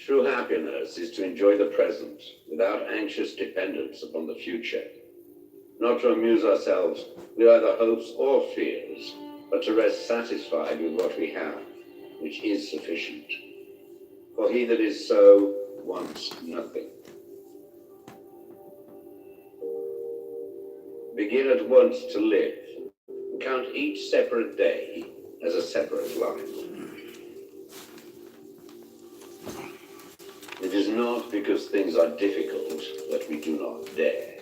True happiness is to enjoy the present without anxious dependence upon the future, not to amuse ourselves with either hopes or fears, but to rest satisfied with what we have, which is sufficient. For he that is so wants nothing. Begin at once to live, and count each separate day as a separate life. It is not because things are difficult that we do not dare.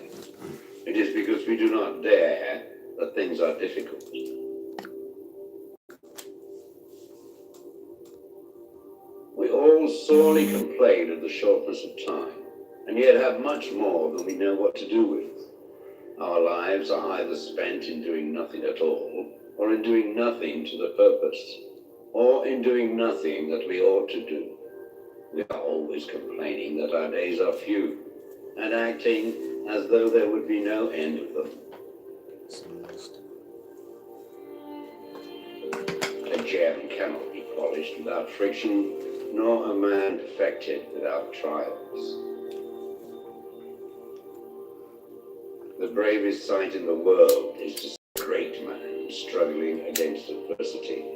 It is because we do not dare that things are difficult. We all sorely complain of the shortness of time, and yet have much more than we know what to do with. Our lives are either spent in doing nothing at all, or in doing nothing to the purpose, or in doing nothing that we ought to do. We are always complaining that our days are few, and acting as though there would be no end of them. A gem cannot be polished without friction, nor a man perfected without trials. The bravest sight in the world is to see a great man struggling against adversity.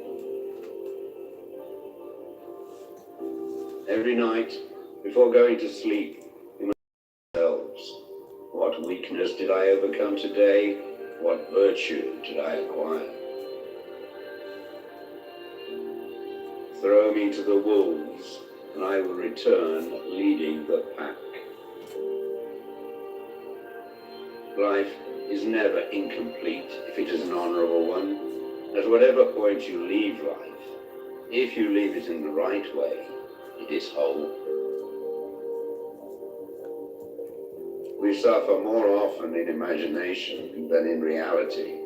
Every night, before going to sleep, we must ask ourselves, what weakness did I overcome today? What virtue did I acquire? Throw me to the wolves, and I will return leading the pack. Life is never incomplete if it is an honorable one. At whatever point you leave life, if you leave it in the right way, it is whole. We suffer more often in imagination than in reality.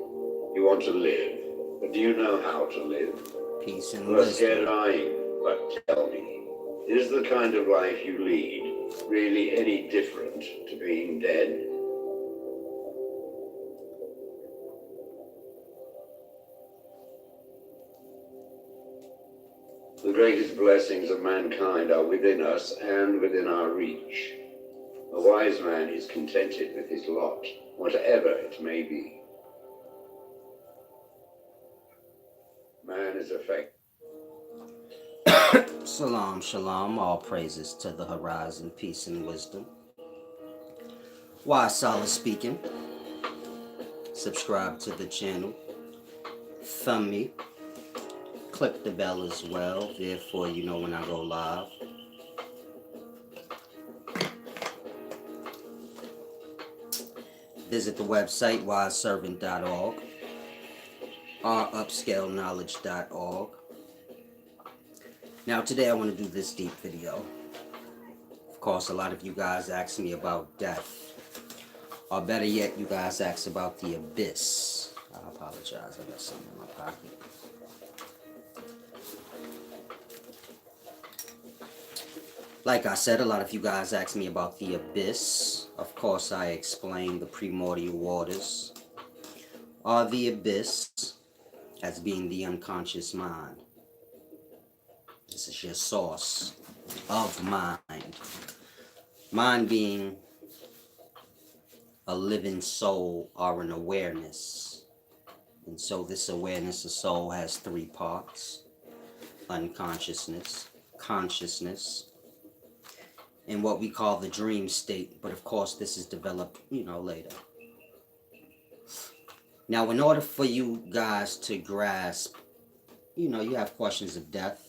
You want to live, but do you know how to live? Peace and You are scared of dying, but tell me, is the kind of life you lead really any different to being dead? The greatest blessings of mankind are within us and within our reach. A wise man is contented with his lot, whatever it may be. Man is affected. Salam, shalom, all praises to the horizon, peace and wisdom. Wise Solid speaking. Subscribe to the channel. Thumb me. Click the bell as well, therefore you know when I go live. Visit the website wiseservant.org, upscaleknowledge.org. Now today I want to do this deep video. Of course, a lot of you guys ask me about death, or better yet, you guys ask about the abyss. I apologize, I got something in my pocket. Like I said, a lot of you guys ask me about the abyss. Of course, I explain the primordial waters, or the abyss, as being the unconscious mind. This is your source of mind. Mind being a living soul or an awareness. And so this awareness of soul has three parts: unconsciousness, consciousness, and what we call the dream state. But of course this is developed, later. Now, in order for you guys to grasp, you have questions of death.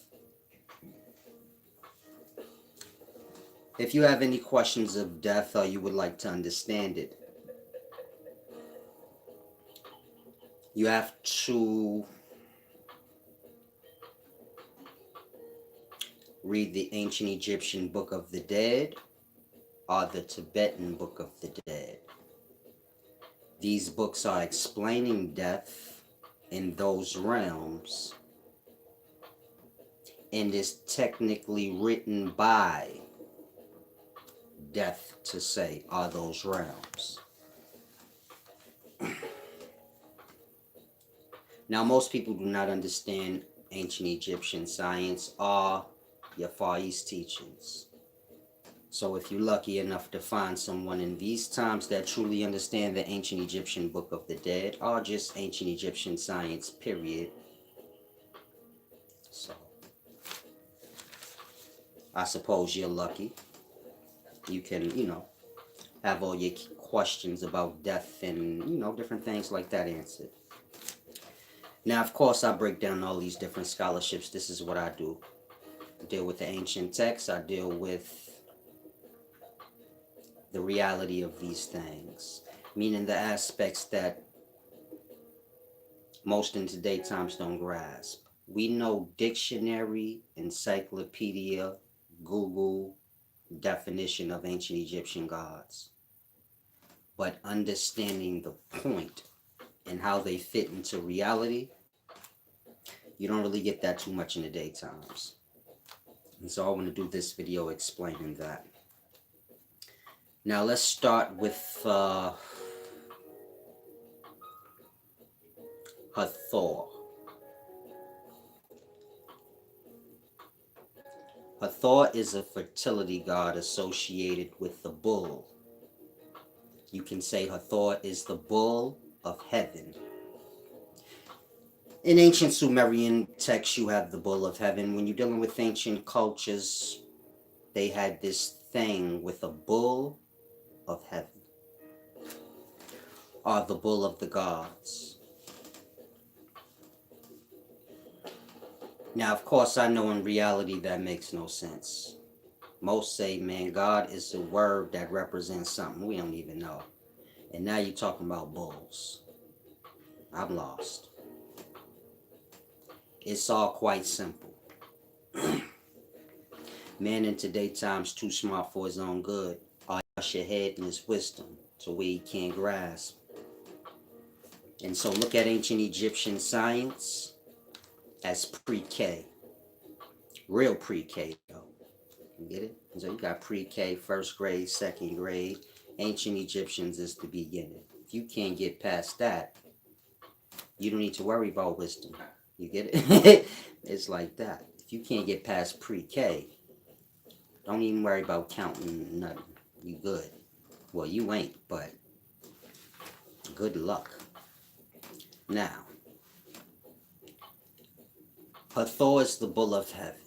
If you have any questions of death or you would like to understand it, you have to read the ancient Egyptian Book of the Dead or the Tibetan Book of the Dead. These books are explaining death in those realms, and is technically written by death to say are those realms. Now, most people do not understand ancient Egyptian science or your Far East teachings. So if you're lucky enough to find someone in these times that truly understand the ancient Egyptian Book of the Dead, or just ancient Egyptian science, period. So I suppose you're lucky. You can, have all your questions about death and, different things like that answered. Now, of course, I break down all these different scholarships. This is what I do. I deal with the ancient texts. I deal with the reality of these things, meaning the aspects that most in today's times don't grasp. We know dictionary, encyclopedia, Google definition of ancient Egyptian gods, but understanding the point and how they fit into reality, you don't really get that too much in the daytimes. And so I want to do this video explaining that. Now let's start with Hathor. Hathor is a fertility god associated with the bull. You can say Hathor is the bull of heaven. In ancient Sumerian texts, you have the bull of heaven. When you're dealing with ancient cultures, they had this thing with a bull of heaven, or the bull of the gods. Now, of course, I know in reality that makes no sense. Most say, man, God is a word that represents something we don't even know. And now you're talking about bulls. I'm lost. It's all quite simple. Man in today's time's too smart for his own good. Or your head in his wisdom to where he can't grasp. And so look at ancient Egyptian science as pre-K. Real pre-K though. You get it? So you got pre-K, first grade, second grade. Ancient Egyptians is the beginning. If you can't get past that, you don't need to worry about wisdom. You get it? It's like that. If you can't get past pre-K, don't even worry about counting nothing. You good. Well, you ain't, but good luck. Now, Hathor is the bull of heaven.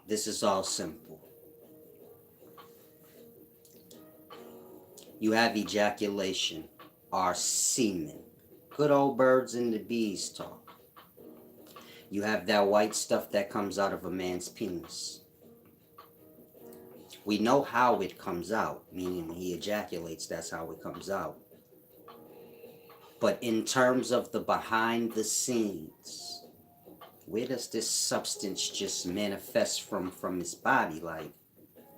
This is all simple. You have ejaculation, or semen. Good old birds and the bees talk. You have that white stuff that comes out of a man's penis. We know how it comes out, meaning when he ejaculates, that's how it comes out. But in terms of the behind the scenes, where does this substance just manifest from his body? Like,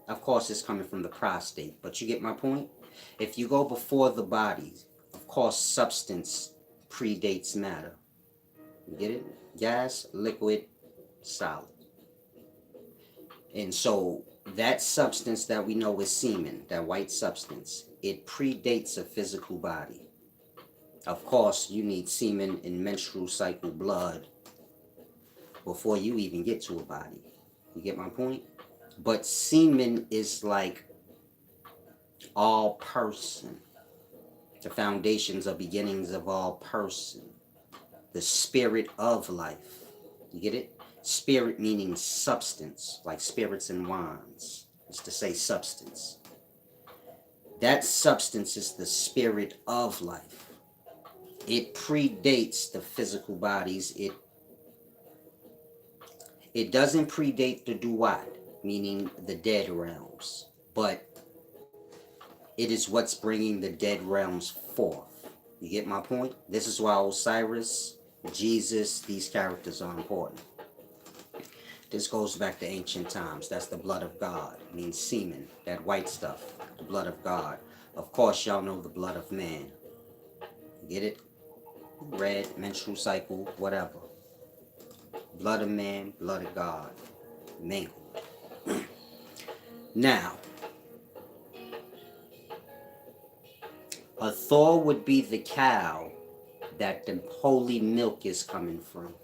of course it's coming from the prostate, but you get my point? If you go before the body, of course substance predates matter. You get it? Gas, liquid, solid. And so that substance that we know is semen, that white substance, it predates a physical body. Of course, you need semen and menstrual cycle blood before you even get to a body. You get my point? But semen is like all person. The foundations or beginnings of all person. The spirit of life. You get it? Spirit meaning substance, like spirits and wines. It's to say substance. That substance is the spirit of life. It predates the physical bodies. It doesn't predate the duat, meaning the dead realms, but it is what's bringing the dead realms forth. You get my point? This is why Osiris, Jesus, these characters are important. This goes back to ancient times. That's the blood of God. It means semen, that white stuff, the blood of God. Of course, y'all know the blood of man. Get it? Red, menstrual cycle, whatever. Blood of man, blood of God. Mingled. Now, Hathor would be the cow that the holy milk is coming from.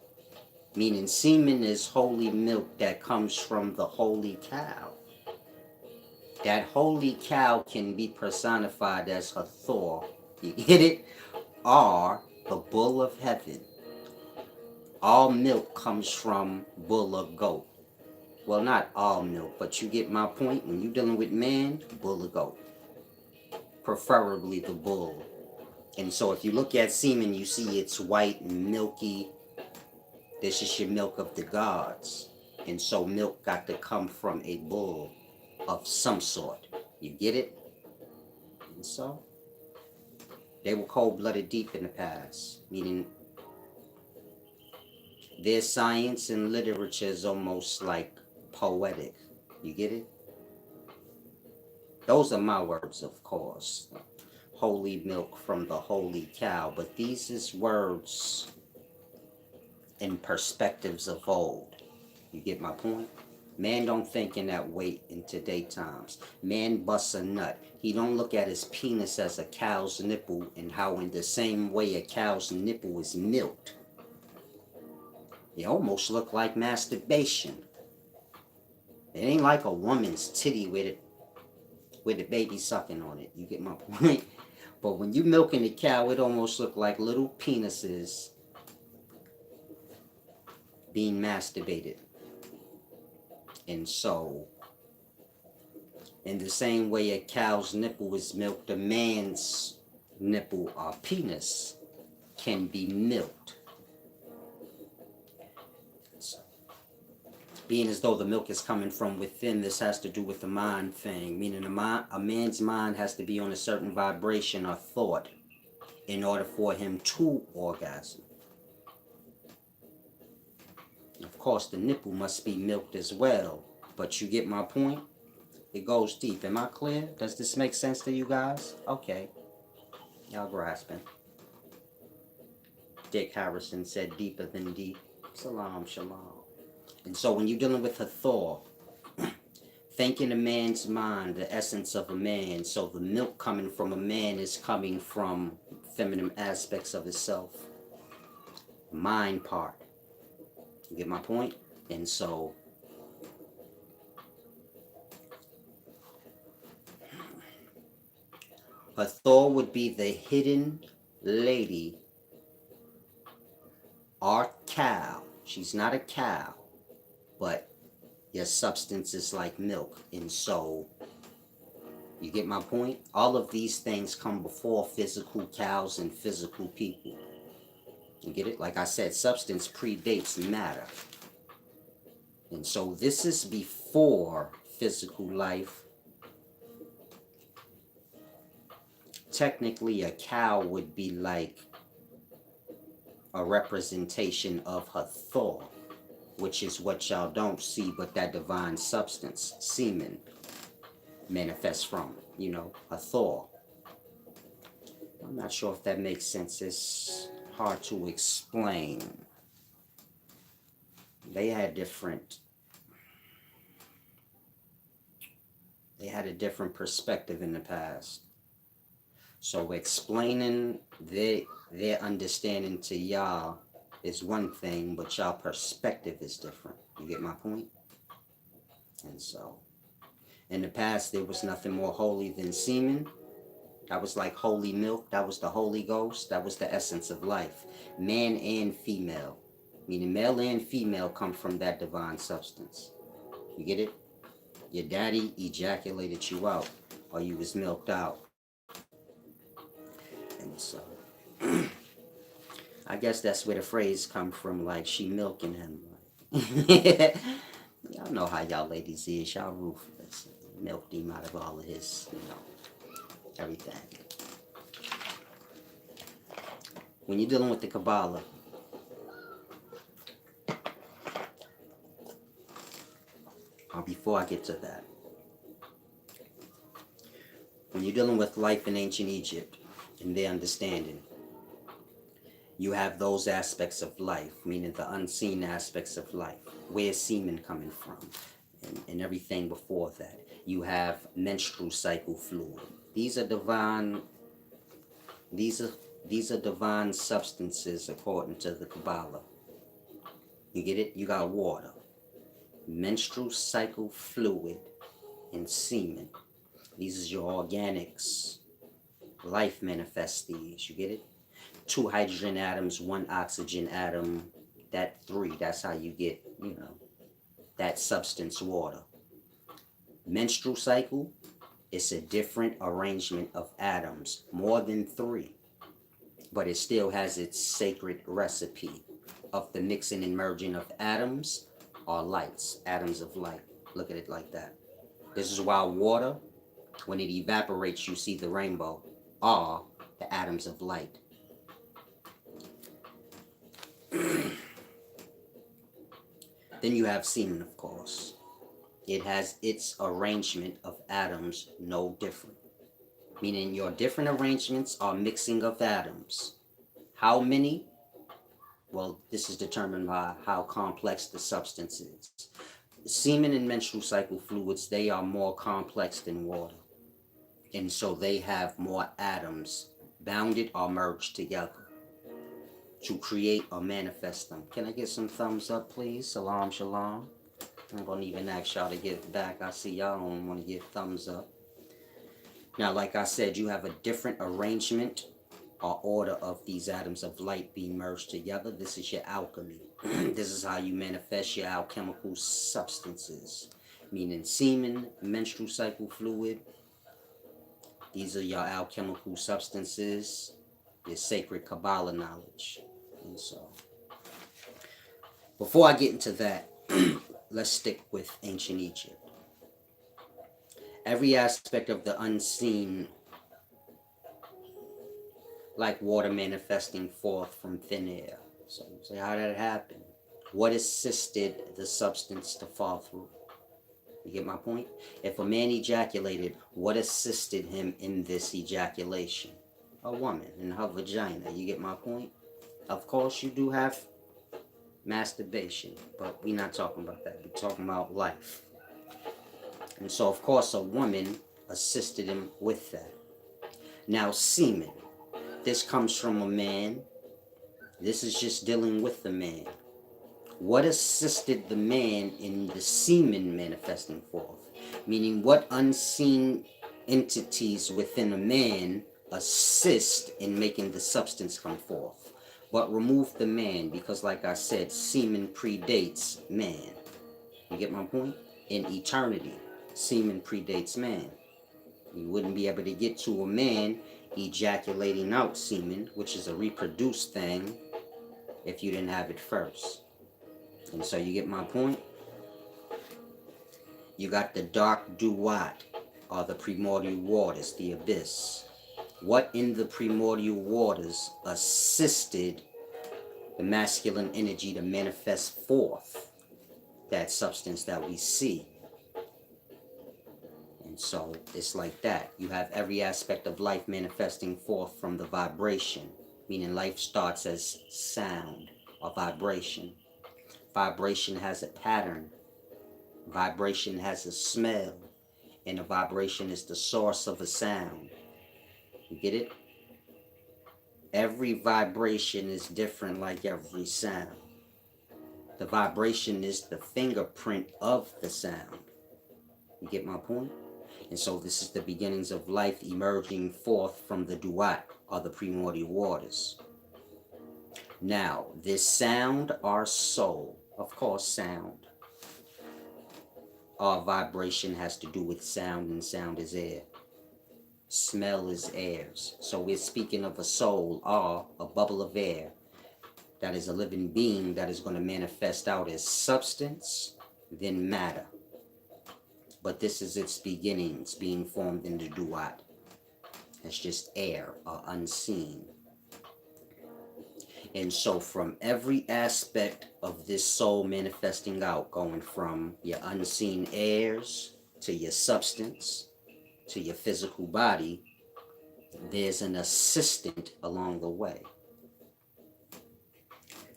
meaning semen is holy milk that comes from the holy cow. That holy cow can be personified as Hathor, you get it? Or the bull of heaven. All milk comes from bull or goat. Well, not all milk, but you get my point. When you're dealing with man, bull or goat. Preferably the bull. And so if you look at semen, you see it's white and milky. This is your milk of the gods. And so milk got to come from a bull of some sort. You get it? And so they were cold-blooded deep in the past, meaning their science and literature is almost like poetic. You get it? Those are my words, of course. Holy milk from the holy cow. But these is words and perspectives of old. You get my point? Man don't think in that way in today times. Man busts a nut. He don't look at his penis as a cow's nipple, and how in the same way a cow's nipple is milked. It almost look like masturbation. It ain't like a woman's titty with the baby sucking on it. You get my point? But when you milking the cow, it almost look like little penises being masturbated. And so, in the same way a cow's nipple is milked, a man's nipple or penis can be milked. So, being as though the milk is coming from within, this has to do with the mind thing, meaning a man's mind has to be on a certain vibration or thought in order for him to orgasm. Of course, the nipple must be milked as well, but you get my point? It goes deep. Am I clear? Does this make sense to you guys? Okay. Y'all grasping. Dick Harrison said deeper than deep. Salam, shalom. And so when you're dealing with Hathor, think in a man's mind, the essence of a man. So the milk coming from a man is coming from feminine aspects of itself. Mind part. You get my point? And so Hathor would be the hidden lady or cow. She's not a cow, but your substance is like milk. And so, you get my point? All of these things come before physical cows and physical people. You get it? Like I said, substance predates matter. And so this is before physical life. Technically, a cow would be like a representation of Hathor, which is what y'all don't see, but that divine substance, semen, manifests from, Hathor. I'm not sure if that makes sense. It's hard to explain. They had a different perspective in the past. So explaining their understanding to y'all is one thing, but y'all perspective is different. You get my point? And so, in the past, there was nothing more holy than semen. That was like holy milk. That was the Holy Ghost. That was the essence of life. Man and female. Meaning male and female come from that divine substance. You get it? Your daddy ejaculated you out, or you was milked out. And so, I guess that's where the phrase come from, like, she milking him. Y'all know how y'all ladies is. Y'all ruthless. Milked him out of all of his, everything. When you're dealing with the Kabbalah, or before I get to that, when you're dealing with life in ancient Egypt and their understanding, you have those aspects of life, meaning the unseen aspects of life. Where's semen coming from? And everything before that. You have menstrual cycle fluid. These are divine substances according to the Kabbalah. You get it? You got water, menstrual cycle fluid, and semen. These is your organics. Life manifests these. You get it? 2 hydrogen atoms, 1 oxygen atom. That 3. That's how you get, that substance water. Menstrual cycle, it's a different arrangement of atoms, more than 3, but it still has its sacred recipe of the mixing and merging of atoms or lights, atoms of light. Look at it like that. This is why water, when it evaporates, you see the rainbow, are the atoms of light. Then you have semen, of course. It has its arrangement of atoms no different. Meaning your different arrangements are mixing of atoms. How many? Well, this is determined by how complex the substance is. Semen and menstrual cycle fluids, they are more complex than water. And so they have more atoms bounded or merged together to create or manifest them. Can I get some thumbs up, please? Salam, shalom. I'm going to even ask y'all to give back. I see y'all don't want to give thumbs up. Now, like I said, you have a different arrangement or order of these atoms of light being merged together. This is your alchemy. This is how you manifest your alchemical substances. Meaning semen, menstrual cycle fluid. These are your alchemical substances, your sacred Kabbalah knowledge. And so, before I get into that, let's stick with ancient Egypt. Every aspect of the unseen, like water manifesting forth from thin air. So you say, how did it happen? What assisted the substance to fall through? You get my point? If a man ejaculated, what assisted him in this ejaculation? A woman in her vagina. You get my point? Of course, you do have masturbation, but we're not talking about that. We're talking about life. And so, of course, a woman assisted him with that. Now, semen. This comes from a man. This is just dealing with the man. What assisted the man in the semen manifesting forth? Meaning, what unseen entities within a man assist in making the substance come forth? But remove the man, because like I said, semen predates man. You get my point? In eternity, semen predates man. You wouldn't be able to get to a man ejaculating out semen, which is a reproduced thing, if you didn't have it first. And so you get my point? You got the dark duat, or the primordial waters, the abyss. What in the primordial waters assisted the masculine energy to manifest forth that substance that we see? And so it's like that. You have every aspect of life manifesting forth from the vibration, meaning life starts as sound or vibration. Vibration has a pattern. Vibration has a smell. And a vibration is the source of a sound. You get it? Every vibration is different like every sound. The vibration is the fingerprint of the sound. You get my point? And so this is the beginnings of life emerging forth from the duat, or the primordial waters. Now, this sound, our soul, of course, sound. Our vibration has to do with sound, and sound is air. Smell is airs. So we're speaking of a soul, or a bubble of air, that is a living being that is going to manifest out as substance, then matter. But this is its beginnings, being formed in the duat. It's just air, or unseen. And so from every aspect of this soul manifesting out, going from your unseen airs to your substance to your physical body, there's an assistant along the way.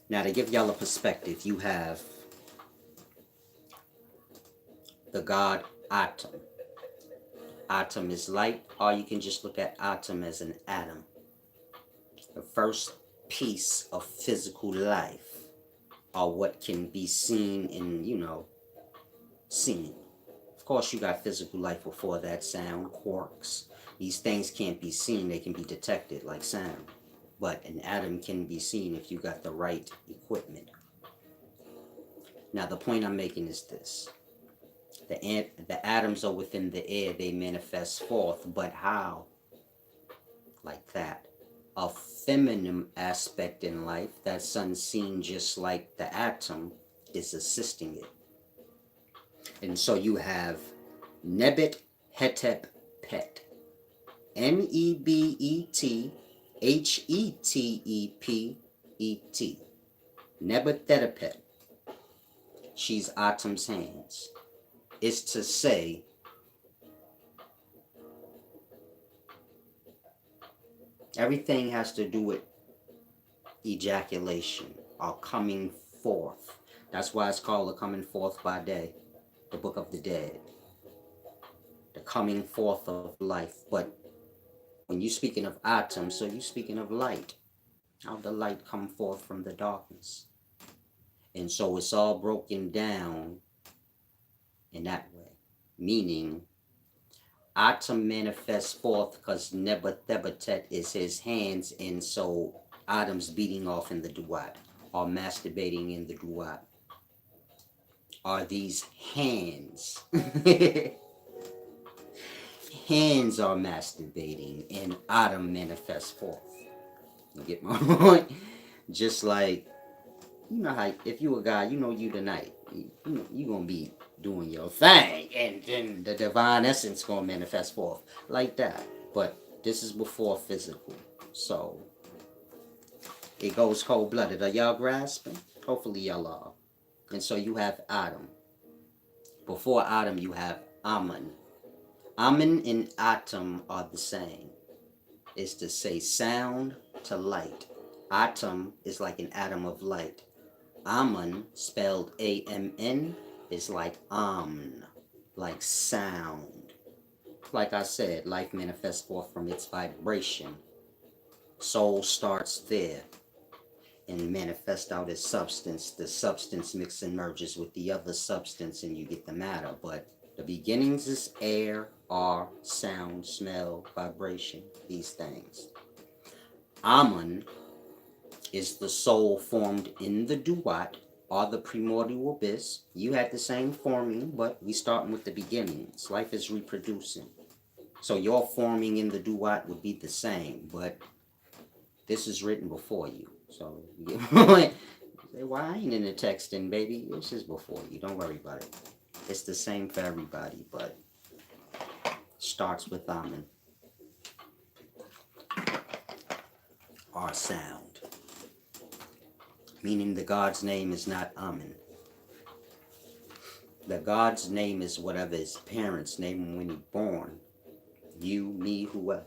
Now, to give y'all a perspective, you have the god Atom. Atom is light, or you can just look at Atom as an atom. The first piece of physical life, are what can be seen and, seen. Of course, you got physical life before that, sound, quarks. These things can't be seen, they can be detected like sound. But an atom can be seen if you got the right equipment. Now, the point I'm making is this. The atoms are within the air, they manifest forth, but how? Like that. A feminine aspect in life that's unseen, just like the atom, is assisting it. And so you have Nebet Hetep Pet. Nebethetepet. Nebuchadnezzar. She's Atom's hands. Is to say, everything has to do with ejaculation or coming forth. That's why it's called the coming forth by day, the book of the dead, the coming forth of life. But when you're speaking of atoms, so you're speaking of light, how the light come forth from the darkness. And so it's all broken down in that way, meaning Atom manifests forth because Nebuchadnezzar is his hands, and so Atom's beating off in the duat, or masturbating in the duat. Are these hands? Hands are masturbating, and Atom manifests forth. You get my point? Just like, how if you a guy, you tonight, you gonna be doing your thing, and then the divine essence gonna manifest forth like that. But this is before physical, so it goes cold-blooded. Are y'all grasping? Hopefully y'all are. And so you have Atom. Before Atom, you have Amun. Amun and Atom are the same. It's to say sound to light. Atom is like an atom of light. Amun, spelled A-M-N, is like Amn, like sound. Like I said, life manifests forth from its vibration. Soul starts there and manifests out as substance. The substance mixes and merges with the other substance and you get the matter. But the beginnings is air, are, sound, smell, vibration, these things. Amun is the soul formed in the duat, or the primordial abyss. You had the same forming, but we starting with the beginnings. Life is reproducing. So your forming in the duat would be the same, but this is written before you. So you say, why I ain't in the text, and baby, this is before you. Don't worry about it. It's the same for everybody, but starts with Amen. Our sound. Meaning the God's name is not Amen. The God's name is whatever his parents named him when he born. You, me, whoever.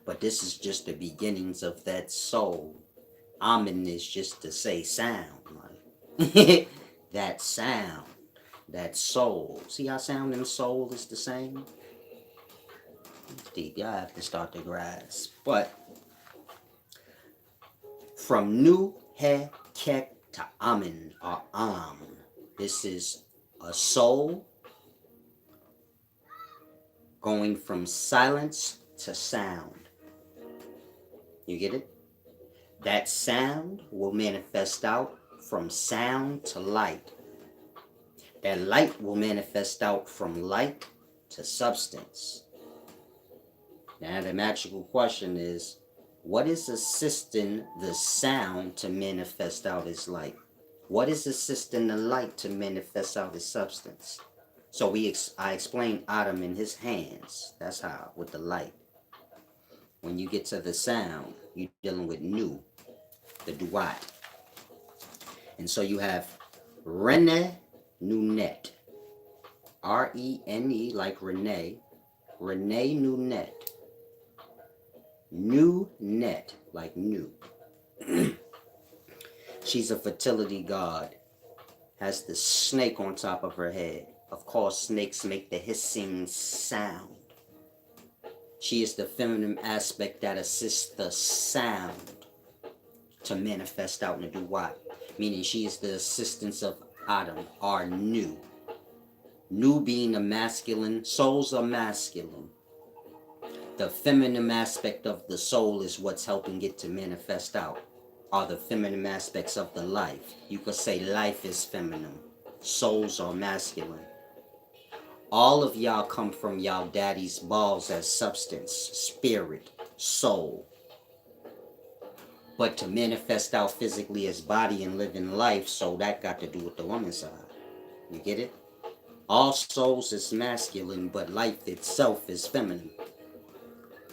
But this is just the beginnings of that soul. Amen is just to say sound. Like that sound. That soul. See how sound and soul is the same? It's deep. Y'all have to start to grasp. But from Nu, He, Kek to Amen or Am. This is a soul going from silence to sound. You get it? That sound will manifest out from sound to light. That light will manifest out from light to substance. Now the magical question is, what is assisting the sound to manifest out as light? What is assisting the light to manifest out as substance? So I explained Adam in his hands. That's how, with the light. When you get to the sound, you're dealing with Nu, the duat. And so you have Rene Nunet. R-E-N-E, like Renee. Renee Nunet. New net, like new. She's a fertility god. Has the snake on top of her head. Of course, snakes make the hissing sound. She is the feminine aspect that assists the sound to manifest out in the duat. meaning she is the assistance of Adam, or Nu. Nu being a masculine, souls are masculine. The feminine aspect of the soul is what's helping it to manifest out, are the feminine aspects of the life. You could say life is feminine, souls are masculine. All of y'all come from y'all daddy's balls as substance, spirit, soul. But to manifest out physically as body and live in life, so that got to do with the woman's side. You get it? All souls is masculine, but life itself is feminine.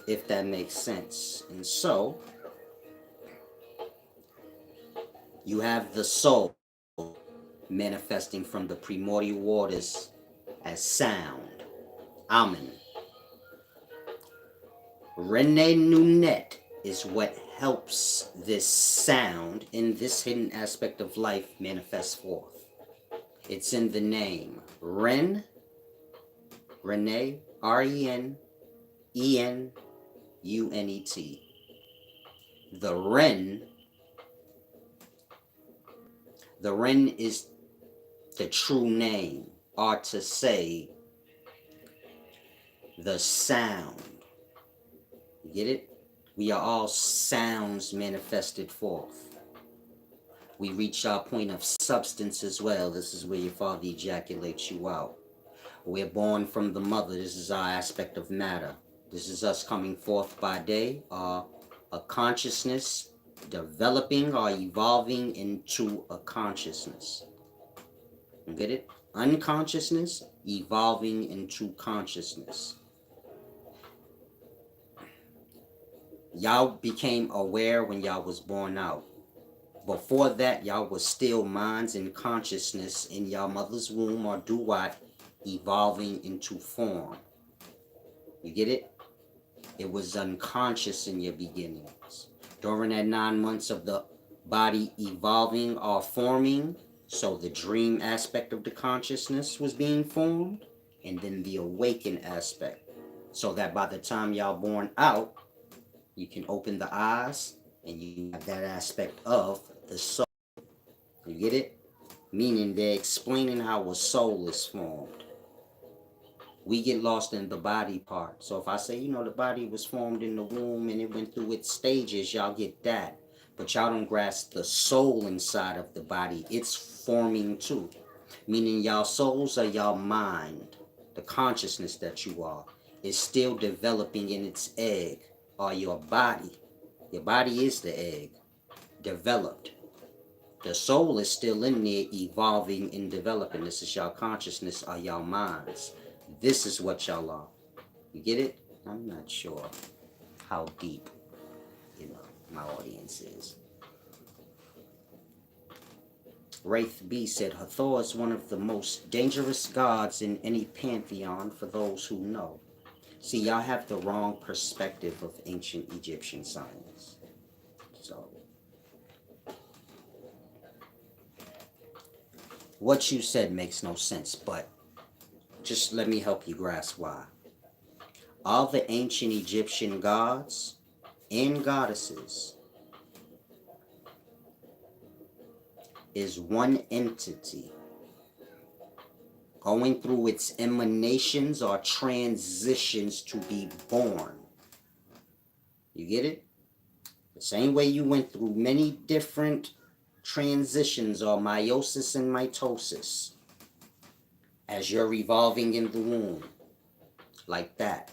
If that makes sense. And so, you have the soul manifesting from the primordial waters as sound. Amen. Rene Nunet is what helps this sound in this hidden aspect of life manifest forth. It's in the name. Rene, Renenunet. The Ren is the true name, or to say, the sound. You get it? We are all sounds manifested forth. We reach our point of substance as well. This is where your father ejaculates you out. We're born from the mother. This is our aspect of matter. This is us coming forth by day, a consciousness developing or evolving into a consciousness. You get it? Unconsciousness evolving into consciousness. Y'all became aware when y'all was born out. Before that, y'all was still minds and consciousness in y'all mother's womb or duat, evolving into form. You get it? It was unconscious in your beginnings. During that 9 months of the body evolving or forming, so the dream aspect of the consciousness was being formed, and then the awakened aspect. So that by the time y'all born out, you can open the eyes and you have that aspect of the soul. You get it? Meaning they're explaining how a soul is formed. We get lost in the body part. So if I say, the body was formed in the womb and it went through its stages, y'all get that. But y'all don't grasp the soul inside of the body. It's forming too. Meaning y'all souls are y'all mind. The consciousness that you are is still developing in its egg, or your body. Your body is the egg, developed. The soul is still in there, evolving and developing. This is y'all consciousness or y'all minds. This is what y'all are. You get it? I'm not sure how deep, my audience is. Wraith B said, Hathor is one of the most dangerous gods in any pantheon for those who know. See, y'all have the wrong perspective of ancient Egyptian science. So, what you said makes no sense, but just let me help you grasp why. All the ancient Egyptian gods and goddesses is one entity going through its emanations or transitions to be born. You get it? The same way you went through many different transitions or meiosis and mitosis as you're evolving in the womb. Like that.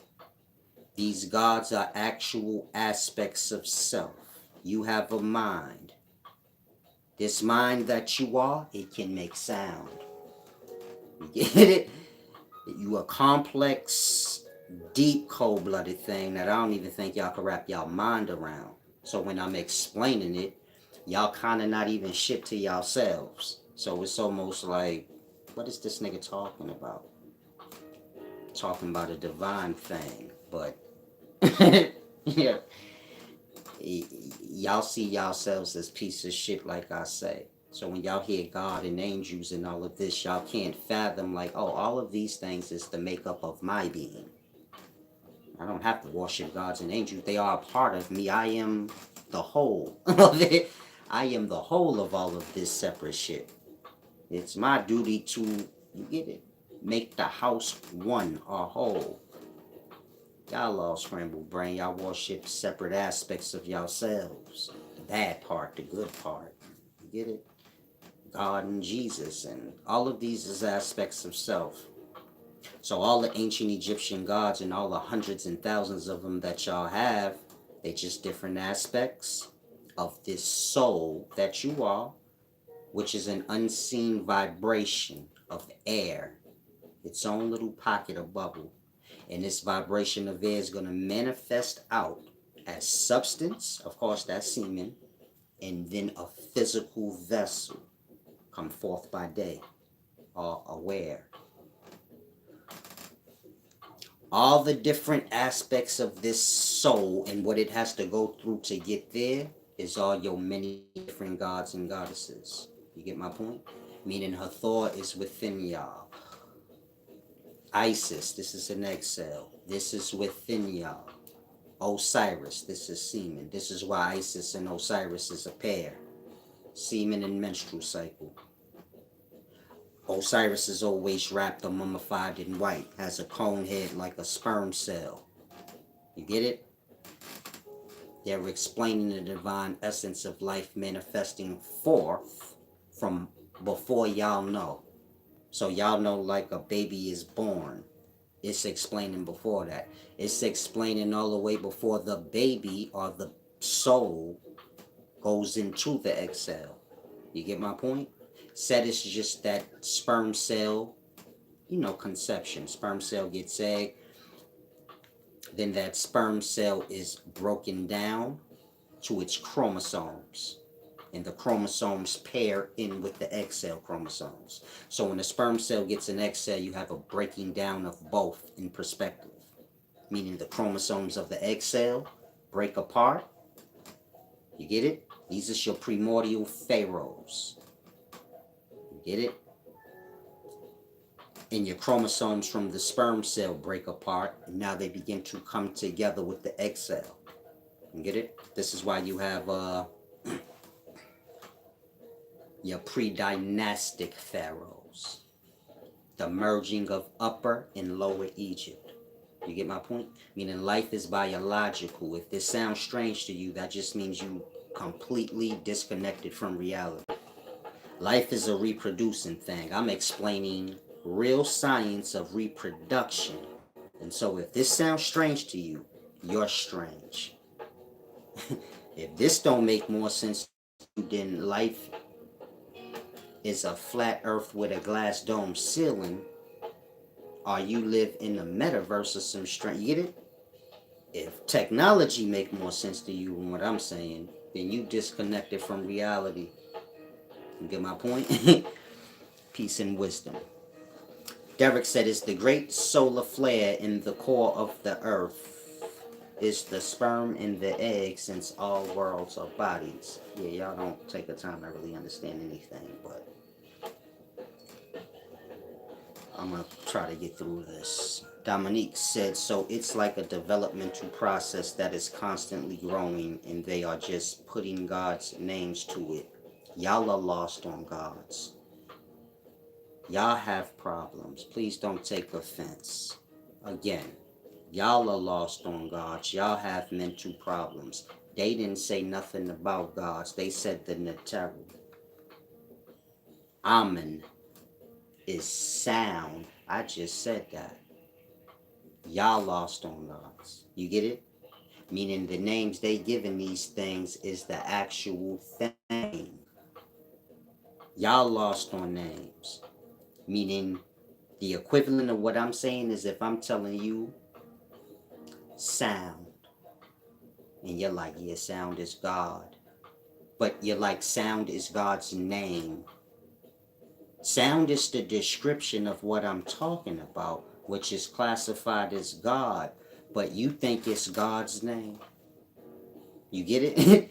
These gods are actual aspects of self. You have a mind. This mind that you are, it can make sound. You get it? You a complex, deep, cold-blooded thing that I don't even think y'all can wrap y'all mind around. So when I'm explaining it, y'all kind of not even shit to yourselves. So it's almost like, what is this nigga talking about? Talking about a divine thing, but yeah, y'all see yourselves as pieces of shit, like I say. So when y'all hear God and angels and all of this, y'all can't fathom like, oh, all of these things is the makeup of my being. I don't have to worship gods and angels. They are a part of me. I am the whole of it. I am the whole of all of this separate shit. It's my duty to, you get it, make the house one or whole. Y'all all scrambled brain. Y'all worship separate aspects of yourselves. The bad part, the good part. You get it? God and Jesus, and all of these is aspects of self. So all the ancient Egyptian gods and all the hundreds and thousands of them that y'all have, they just different aspects of this soul that you are, which is an unseen vibration of air, its own little pocket of bubble. And this vibration of air is going to manifest out as substance, of course, that's semen, and then a physical vessel come forth by day, or aware. All the different aspects of this soul and what it has to go through to get there is all your many different gods and goddesses. You get my point? Meaning Hathor is within y'all. Isis, this is an exhale. This is within y'all. Osiris, this is semen. This is why Isis and Osiris is a pair. Semen and menstrual cycle. Osiris is always wrapped or mummified in white, has a cone head like a sperm cell. You get it? They're explaining the divine essence of life manifesting forth from before y'all know. So y'all know like a baby is born. It's explaining before that. It's explaining all the way before the baby or the soul goes into the egg cell. You get my point? Said it's just that sperm cell, conception. Sperm cell gets egg. Then that sperm cell is broken down to its chromosomes. And the chromosomes pair in with the egg cell chromosomes. So when the sperm cell gets an egg cell, you have a breaking down of both in perspective. Meaning the chromosomes of the egg cell break apart. You get it? These are your primordial pharaohs. You get it? And your chromosomes from the sperm cell break apart, and now they begin to come together with the egg cell. You get it? This is why you have your pre-dynastic pharaohs. The merging of Upper and Lower Egypt. You get my point? Meaning life is biological. If this sounds strange to you, that just means you completely disconnected from reality. Life is a reproducing thing. I'm explaining real science of reproduction. And so if this sounds strange to you, you're strange. If this don't make more sense to you, then life is a flat earth with a glass dome ceiling, or you live in the metaverse or some strange. You get it? If technology make more sense to you than what I'm saying, then you disconnected from reality. You get my point? Peace and wisdom. Derek said it's the great solar flare in the core of the earth. It's the sperm and the egg, since all worlds are bodies. Yeah, y'all don't take the time to really understand anything, but I'm going to try to get through this. Dominique said, so it's like a developmental process that is constantly growing, and they are just putting God's names to it. Y'all are lost on God's. Y'all have problems. Please don't take offense. Again, y'all are lost on God's. Y'all have mental problems. They didn't say nothing about God's. They said the Neteru. Amen is sound. I just said that. Y'all lost on God's. You get it? Meaning the names they giving these things is the actual thing. Y'all lost on names. Meaning the equivalent of what I'm saying is if I'm telling you sound, and you're like, yeah, sound is God. But you're like, sound is God's name. Sound is the description of what I'm talking about, which is classified as God. But you think it's God's name. You get it?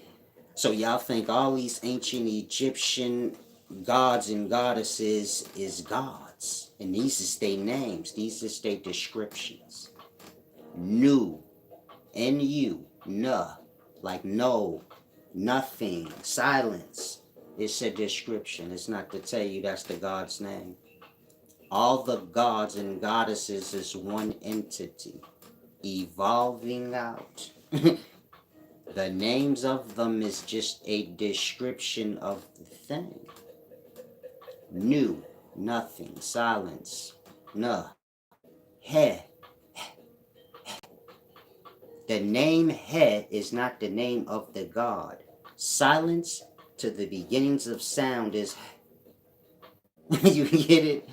So y'all think all these ancient Egyptian gods and goddesses is gods. And these is their names. These is their descriptions. Nu, N-U, Nuh, like no, Nothing. Silence. It's a description. It's not to tell you that's the God's name. All the gods and goddesses is one entity, evolving out. The names of them is just a description of the thing. New, nothing, silence, no, he. The name he is not the name of the God. Silence to the beginnings of sound is you get it?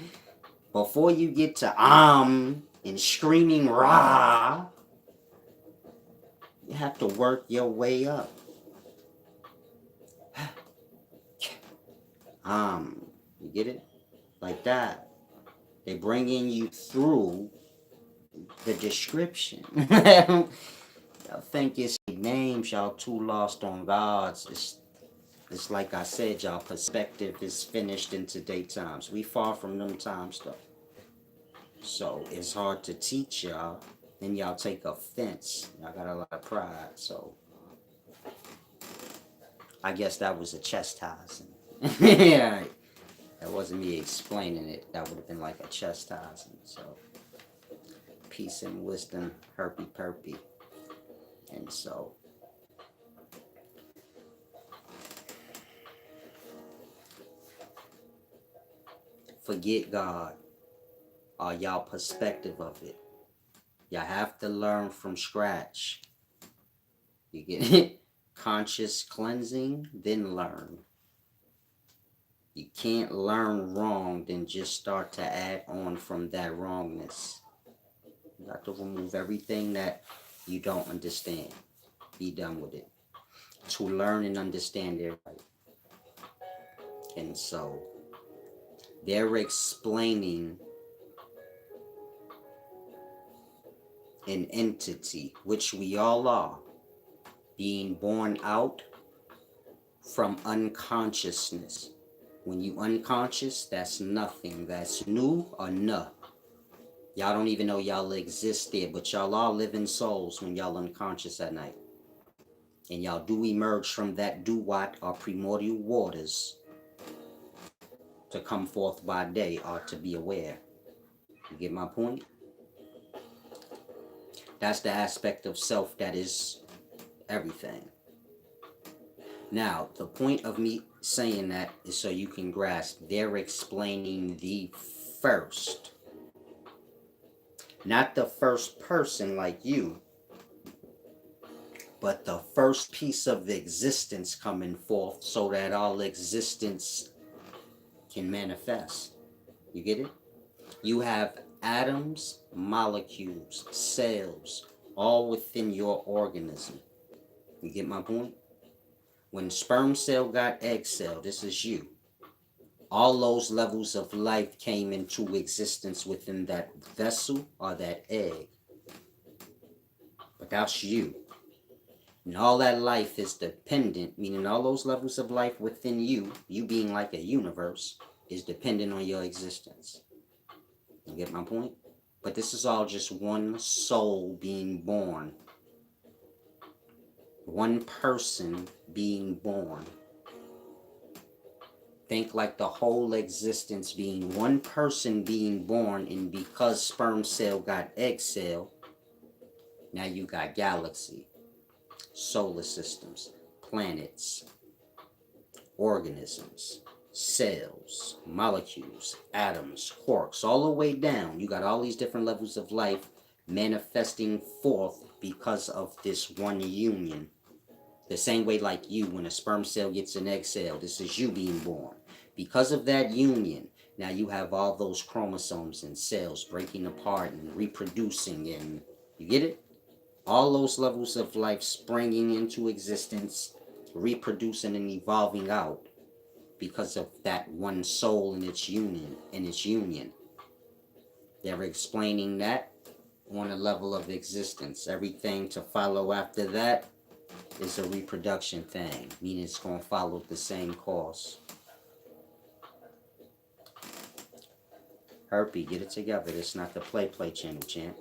Before you get to and screaming rah, you have to work your way up. You get it? Like that. They're bringing you through the description. Y'all think it's names, y'all too lost on gods. It's like I said, y'all perspective is finished in today's times. We far from them times though. So it's hard to teach y'all. Then y'all take offense. Y'all got a lot of pride. So I guess that was a chastising. Yeah. That wasn't me explaining it. That would have been like a chastising. So peace and wisdom, herpy perpy. And so forget God or y'all perspective of it. Y'all have to learn from scratch. You get it? Conscious cleansing, then learn. You can't learn wrong, then just start to add on from that wrongness. You got to remove everything that you don't understand. Be done with it. To learn and understand their right. And so they're explaining an entity, which we all are, being born out from unconsciousness. When you unconscious, that's nothing. That's new or no. Y'all don't even know y'all exist there, but y'all are living souls when y'all unconscious at night. And y'all do emerge from that duat or primordial waters to come forth by day or to be aware. You get my point? That's the aspect of self that is everything. Now, the point of me saying that is so you can grasp. They're explaining the first. Not the first person like you, but the first piece of existence coming forth so that all existence can manifest. You get it? You have atoms, molecules, cells, all within your organism. You get my point? When sperm cell got egg cell, this is you. All those levels of life came into existence within that vessel or that egg. But that's you. And all that life is dependent, meaning all those levels of life within you, you being like a universe, is dependent on your existence. You get my point? But this is all just one soul being born. One person being born. Think like the whole existence being one person being born, and because sperm cell got egg cell, now you got galaxy, solar systems, planets, organisms, cells, molecules, atoms, quarks, all the way down. You got all these different levels of life manifesting forth because of this one union. The same way like you, when a sperm cell gets an egg cell, this is you being born. Because of that union, now you have all those chromosomes and cells breaking apart and reproducing, and you get it? All those levels of life springing into existence, reproducing and evolving out because of that one soul and its union. They're explaining that on a level of existence. Everything to follow after that is a reproduction thing, meaning it's going to follow the same course. Herpy, get it together. This is not the play channel, champ.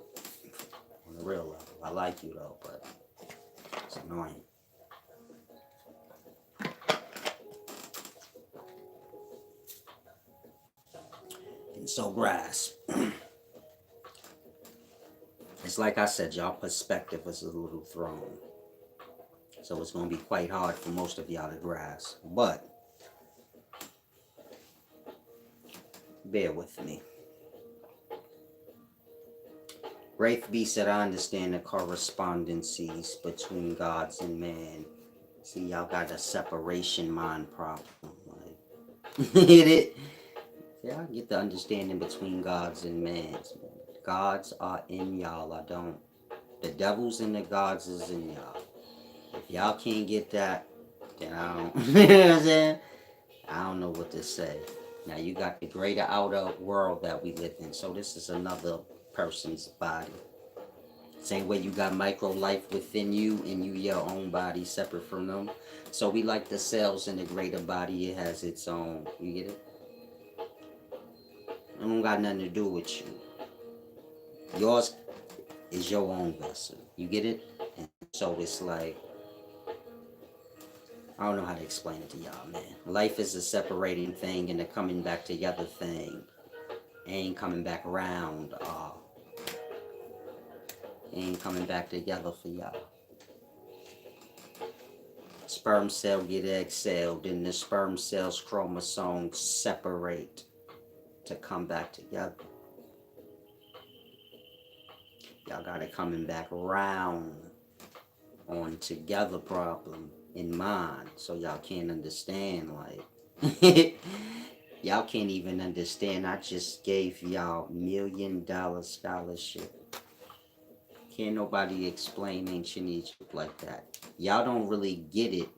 On the real level. I like you though, but it's annoying. So grasp. It's like I said, y'all perspective is a little thrown. So it's going to be quite hard for most of y'all to grasp. But bear with me. Wraith B said, I understand the correspondencies between gods and man. See, y'all got a separation mind problem. Like, get it? Yeah, I get the understanding between gods and man. Gods are in y'all. I don't. The devils and the gods is in y'all. If y'all can't get that, then I don't. You know what I'm saying? I don't know what to say. Now you got the greater outer world that we live in. So this is another person's body. Same way you got micro life within you and you your own body separate from them. So we like the cells in the greater body. It has its own. You get it? It don't got nothing to do with you. Yours is your own vessel. You get it? And so it's like, I don't know how to explain it to y'all, man. Life is a separating thing and a coming back together thing. Ain't coming back around. Ain't coming back together for y'all. Sperm cell get egg cell, then the sperm cell's chromosomes separate to come back together. Y'all got it coming back around on together problem in mind. So y'all can't understand, like, y'all can't even understand. I just gave y'all $1 million scholarship. Can't nobody explain ancient Egypt like that. Y'all don't really get it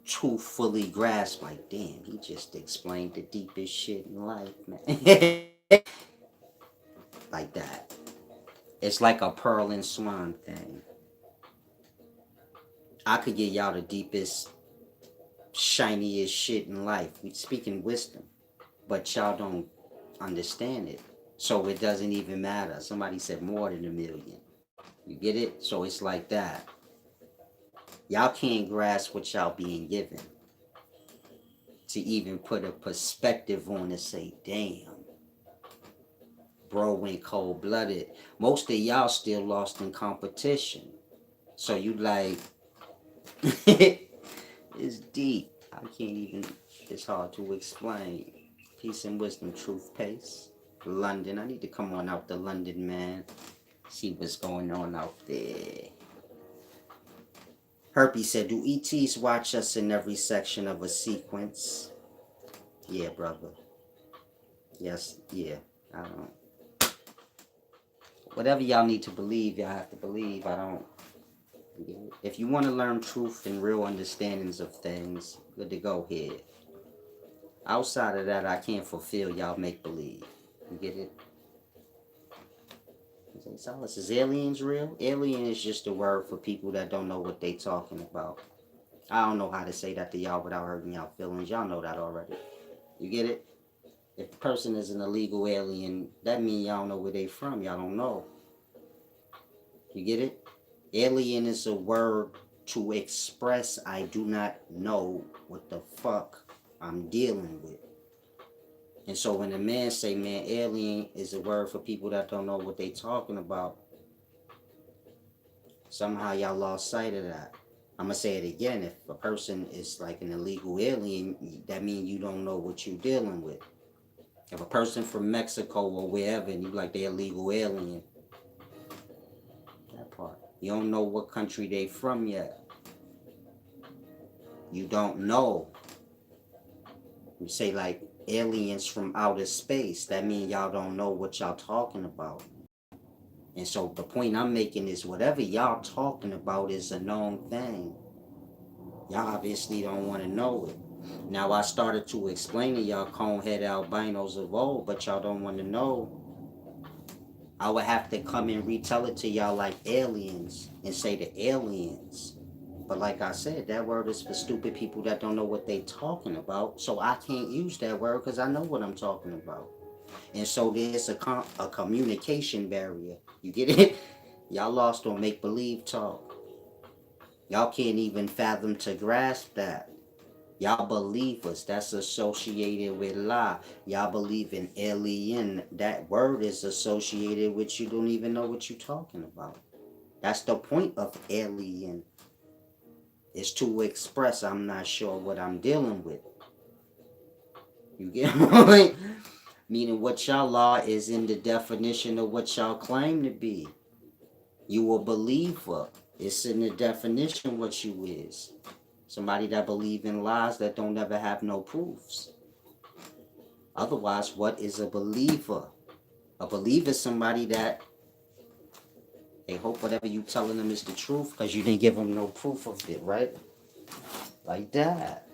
to fully grasp. Like, damn, he just explained the deepest shit in life, man. Like that. It's like a pearl and swan thing. I could get y'all the deepest, shiniest shit in life. We speaking wisdom, but y'all don't understand it. So it doesn't even matter. Somebody said more than 1 million. You get it? So it's like that. Y'all can't grasp what y'all being given to even put a perspective on and say, damn, bro went cold-blooded. Most of y'all still lost in competition. So you like, it's deep. I can't even, it's hard to explain. Peace and wisdom, truth, pace. London, I need to come on out to London, man. See what's going on out there. Herpy said, do ETs watch us in every section of a sequence? Yeah, brother. Yes, yeah. I don't. Whatever y'all need to believe, y'all have to believe. I don't. If you want to learn truth and real understandings of things, good to go here. Outside of that, I can't fulfill y'all make believe. You get it? Solace, is aliens real? Alien is just a word for people that don't know what they talking about. I don't know how to say that to y'all without hurting y'all feelings. Y'all know that already. You get it? If a person is an illegal alien, that means y'all don't know where they from. Y'all don't know. You get it? Alien is a word to express I do not know what the fuck I'm dealing with. And so when a man say, man, alien is a word for people that don't know what they talking about, somehow y'all lost sight of that. I'm going to say it again. If a person is like an illegal alien, that means you don't know what you're dealing with. If a person from Mexico or wherever and you like they're illegal alien, that part. You don't know what country they from yet. You don't know. You say like aliens from outer space. That means y'all don't know what y'all talking about. And so the point I'm making is whatever y'all talking about is a known thing. Y'all obviously don't want to know it. Now I started to explain to y'all cone-head albinos of old, but y'all don't want to know. I would have to come and retell it to y'all like aliens and say the aliens. But like I said, that word is for stupid people that don't know what they talking about. So I can't use that word because I know what I'm talking about. And so there's a communication barrier. You get it? Y'all lost on make-believe talk. Y'all can't even fathom to grasp that. Y'all believers, that's associated with lie. Y'all believe in alien. That word is associated with you don't even know what you're talking about. That's the point of alien. Is to express I'm not sure what I'm dealing with. You get my point? Meaning what y'all are is in the definition of what y'all claim to be. You a believer. It's in the definition what you is. Somebody that believe in lies that don't ever have no proofs. Otherwise, what is a believer? A believer is somebody that they hope whatever you telling them is the truth because you didn't give them no proof of it, right? Like that.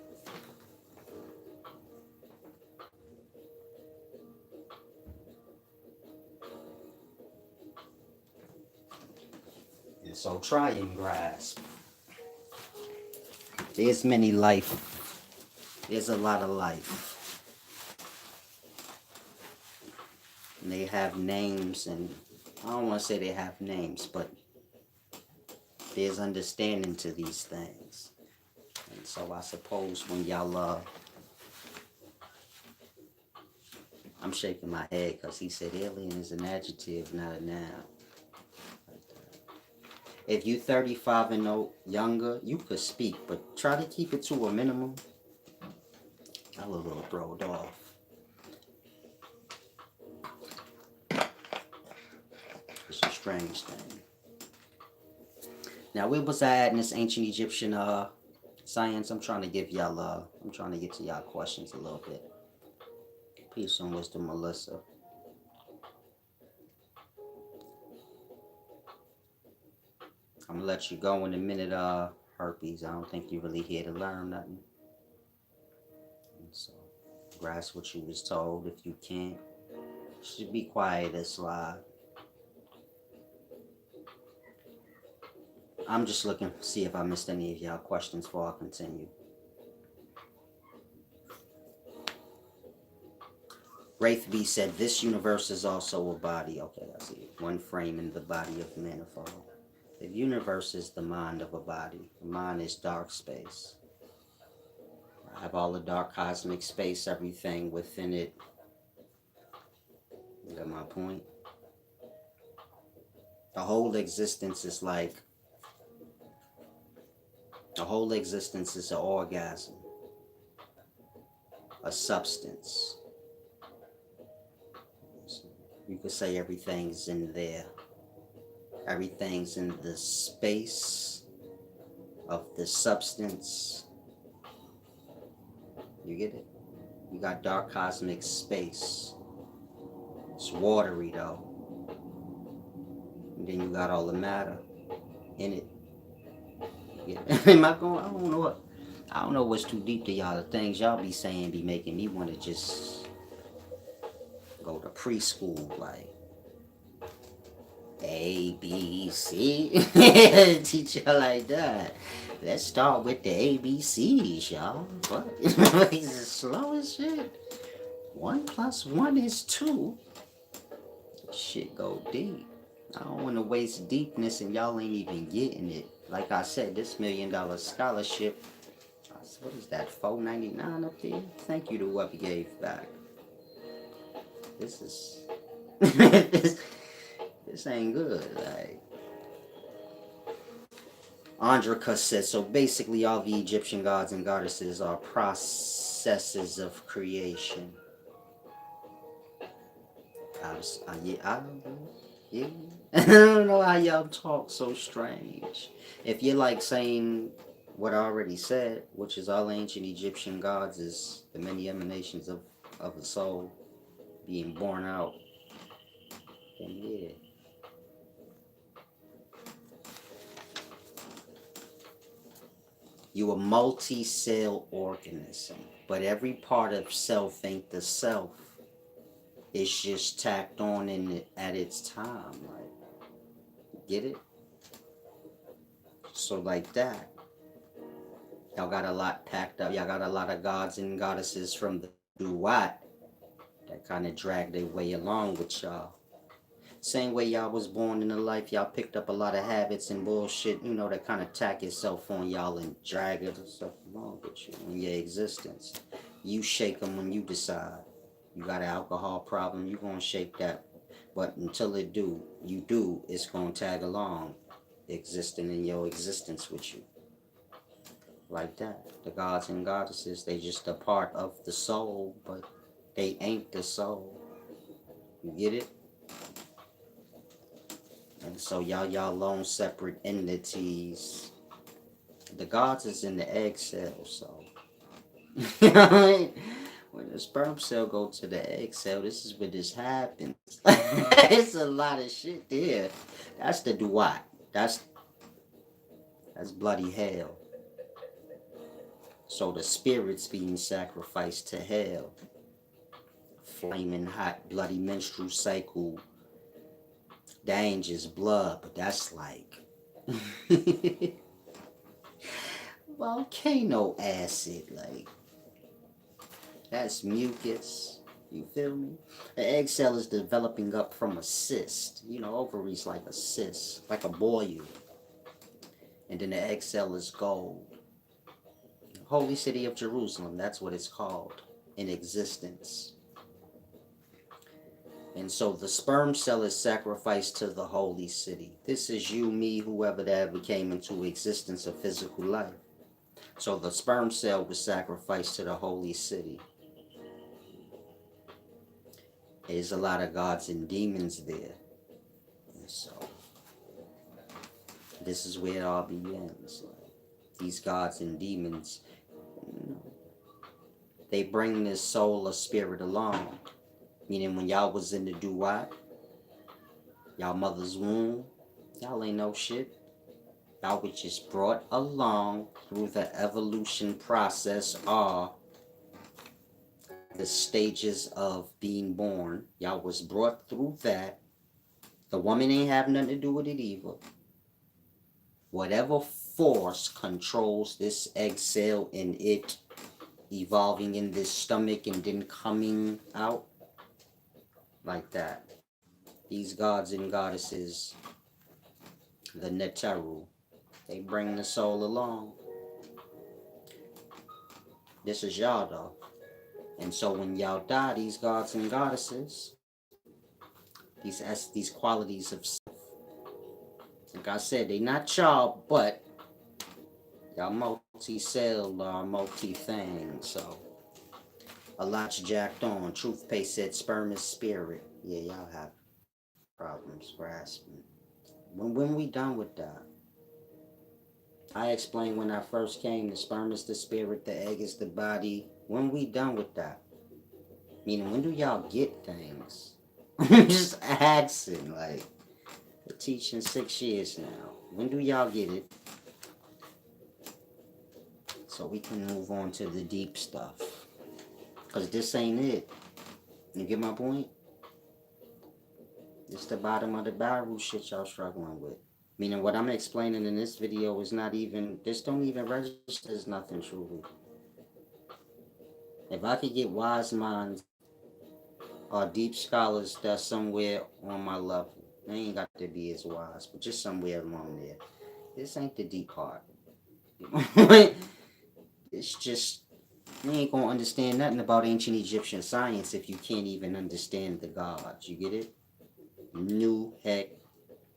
And so try and grasp. There's many life. There's a lot of life. And they have names, and I don't want to say they have names, but there's understanding to these things. And so I suppose when y'all, I'm shaking my head because he said alien is an adjective, not a noun. If you 35 and no younger, you could speak, but try to keep it to a minimum. I'm a little thrown off. It's a strange thing. Now, where was I at in this ancient Egyptian science? I'm trying to give y'all, I'm trying to get to y'all questions a little bit. Peace and wisdom, Melissa. I'm gonna let you go in a minute, herpes. I don't think you're really here to learn nothing. And so, grasp what you was told. If you can't, should be quiet and slide. I'm just looking to see if I missed any of y'all questions before I continue. Wraithby said, this universe is also a body. Okay, I see it. One frame in the body of manifold. The universe is the mind of a body. The mind is dark space. I have all the dark cosmic space, everything within it. You got my point? The whole existence is like, the whole existence is an orgasm, a substance. You could say everything's in there. Everything's in the space of the substance. You get it? You got dark cosmic space. It's watery though. And then you got all the matter in it. Yeah. Am I going? I don't know what's too deep to y'all. The things y'all be saying be making me want to just go to preschool, like A, B, C. Teach y'all like that. Let's start with the ABCs, y'all. What? He's slow as shit. 1 + 1 is 2. Shit go deep. I don't want to waste deepness and y'all ain't even getting it. Like I said, this $1 million scholarship, what is that, $4.99 up there? Thank you to whoever gave back. This is this ain't good. Like Andrika says, so basically all the Egyptian gods and goddesses are processes of creation. Yeah. I don't know how y'all talk so strange. If you're like saying what I already said, which is all ancient Egyptian gods is the many emanations of the soul being born out, then yeah. You a multi-cell organism, but every part of self ain't the self. It's just tacked on in it at its time, right? Get it? So like that. Y'all got a lot packed up. Y'all got a lot of gods and goddesses from the Duat that kind of drag their way along with y'all. Same way y'all was born into life, y'all picked up a lot of habits and bullshit, you know, that kind of tack itself on y'all and drag it and stuff along with you in your existence. You shake them when you decide. You got an alcohol problem, you gonna shake that. But until you do, it's gonna tag along, existing in your existence with you. Like that. The gods and goddesses, they just a part of the soul, but they ain't the soul. You get it? And so y'all lone separate entities. The gods is in the egg cell, so you know what I mean? When the sperm cell go to the egg cell, this is where this happens. It's a lot of shit there. That's the duat. That's bloody hell. So the spirit's being sacrificed to hell. Flaming hot, bloody menstrual cycle, dangers, blood, but that's like volcano acid, like that's mucus. You feel me? The egg cell is developing up from a cyst. You know, ovaries like a cyst, like a boil. And then the egg cell is gold. Holy City of Jerusalem, that's what it's called in existence. And so the sperm cell is sacrificed to the holy city. This is you, me, whoever that ever came into existence of physical life. So the sperm cell was sacrificed to the holy city. There's a lot of gods and demons there. And so this is where it all begins. Like, these gods and demons, you know, they bring this soul or spirit along. Meaning when y'all was in the duat, y'all mother's womb, y'all ain't no shit. Y'all was just brought along through the evolution process or the stages of being born. Y'all was brought through that. The woman ain't have nothing to do with it either. Whatever force controls this egg cell and it evolving in this stomach and then coming out like that. These gods and goddesses, the Neteru, they bring the soul along. This is y'all though. And so when y'all die, these gods and goddesses, these qualities of self, like I said, they not y'all, but y'all multi-cellular, multi-thing. So a lot's jacked on. Truthpaste said sperm is spirit. Yeah, y'all have problems grasping. When we done with that? I explained when I first came, the sperm is the spirit, the egg is the body. When we done with that? Meaning, when do y'all get things? I'm just asking, like, we're teaching 6 years now. When do y'all get it? So we can move on to the deep stuff. Because this ain't it. You get my point? It's the bottom of the barrel shit y'all struggling with. Meaning what I'm explaining in this video is not even, this don't even register as nothing truly. If I could get wise minds or deep scholars that's somewhere on my level, they ain't got to be as wise, but just somewhere along there. This ain't the deep part. It's just, you ain't gonna understand nothing about ancient Egyptian science if you can't even understand the gods. You get it?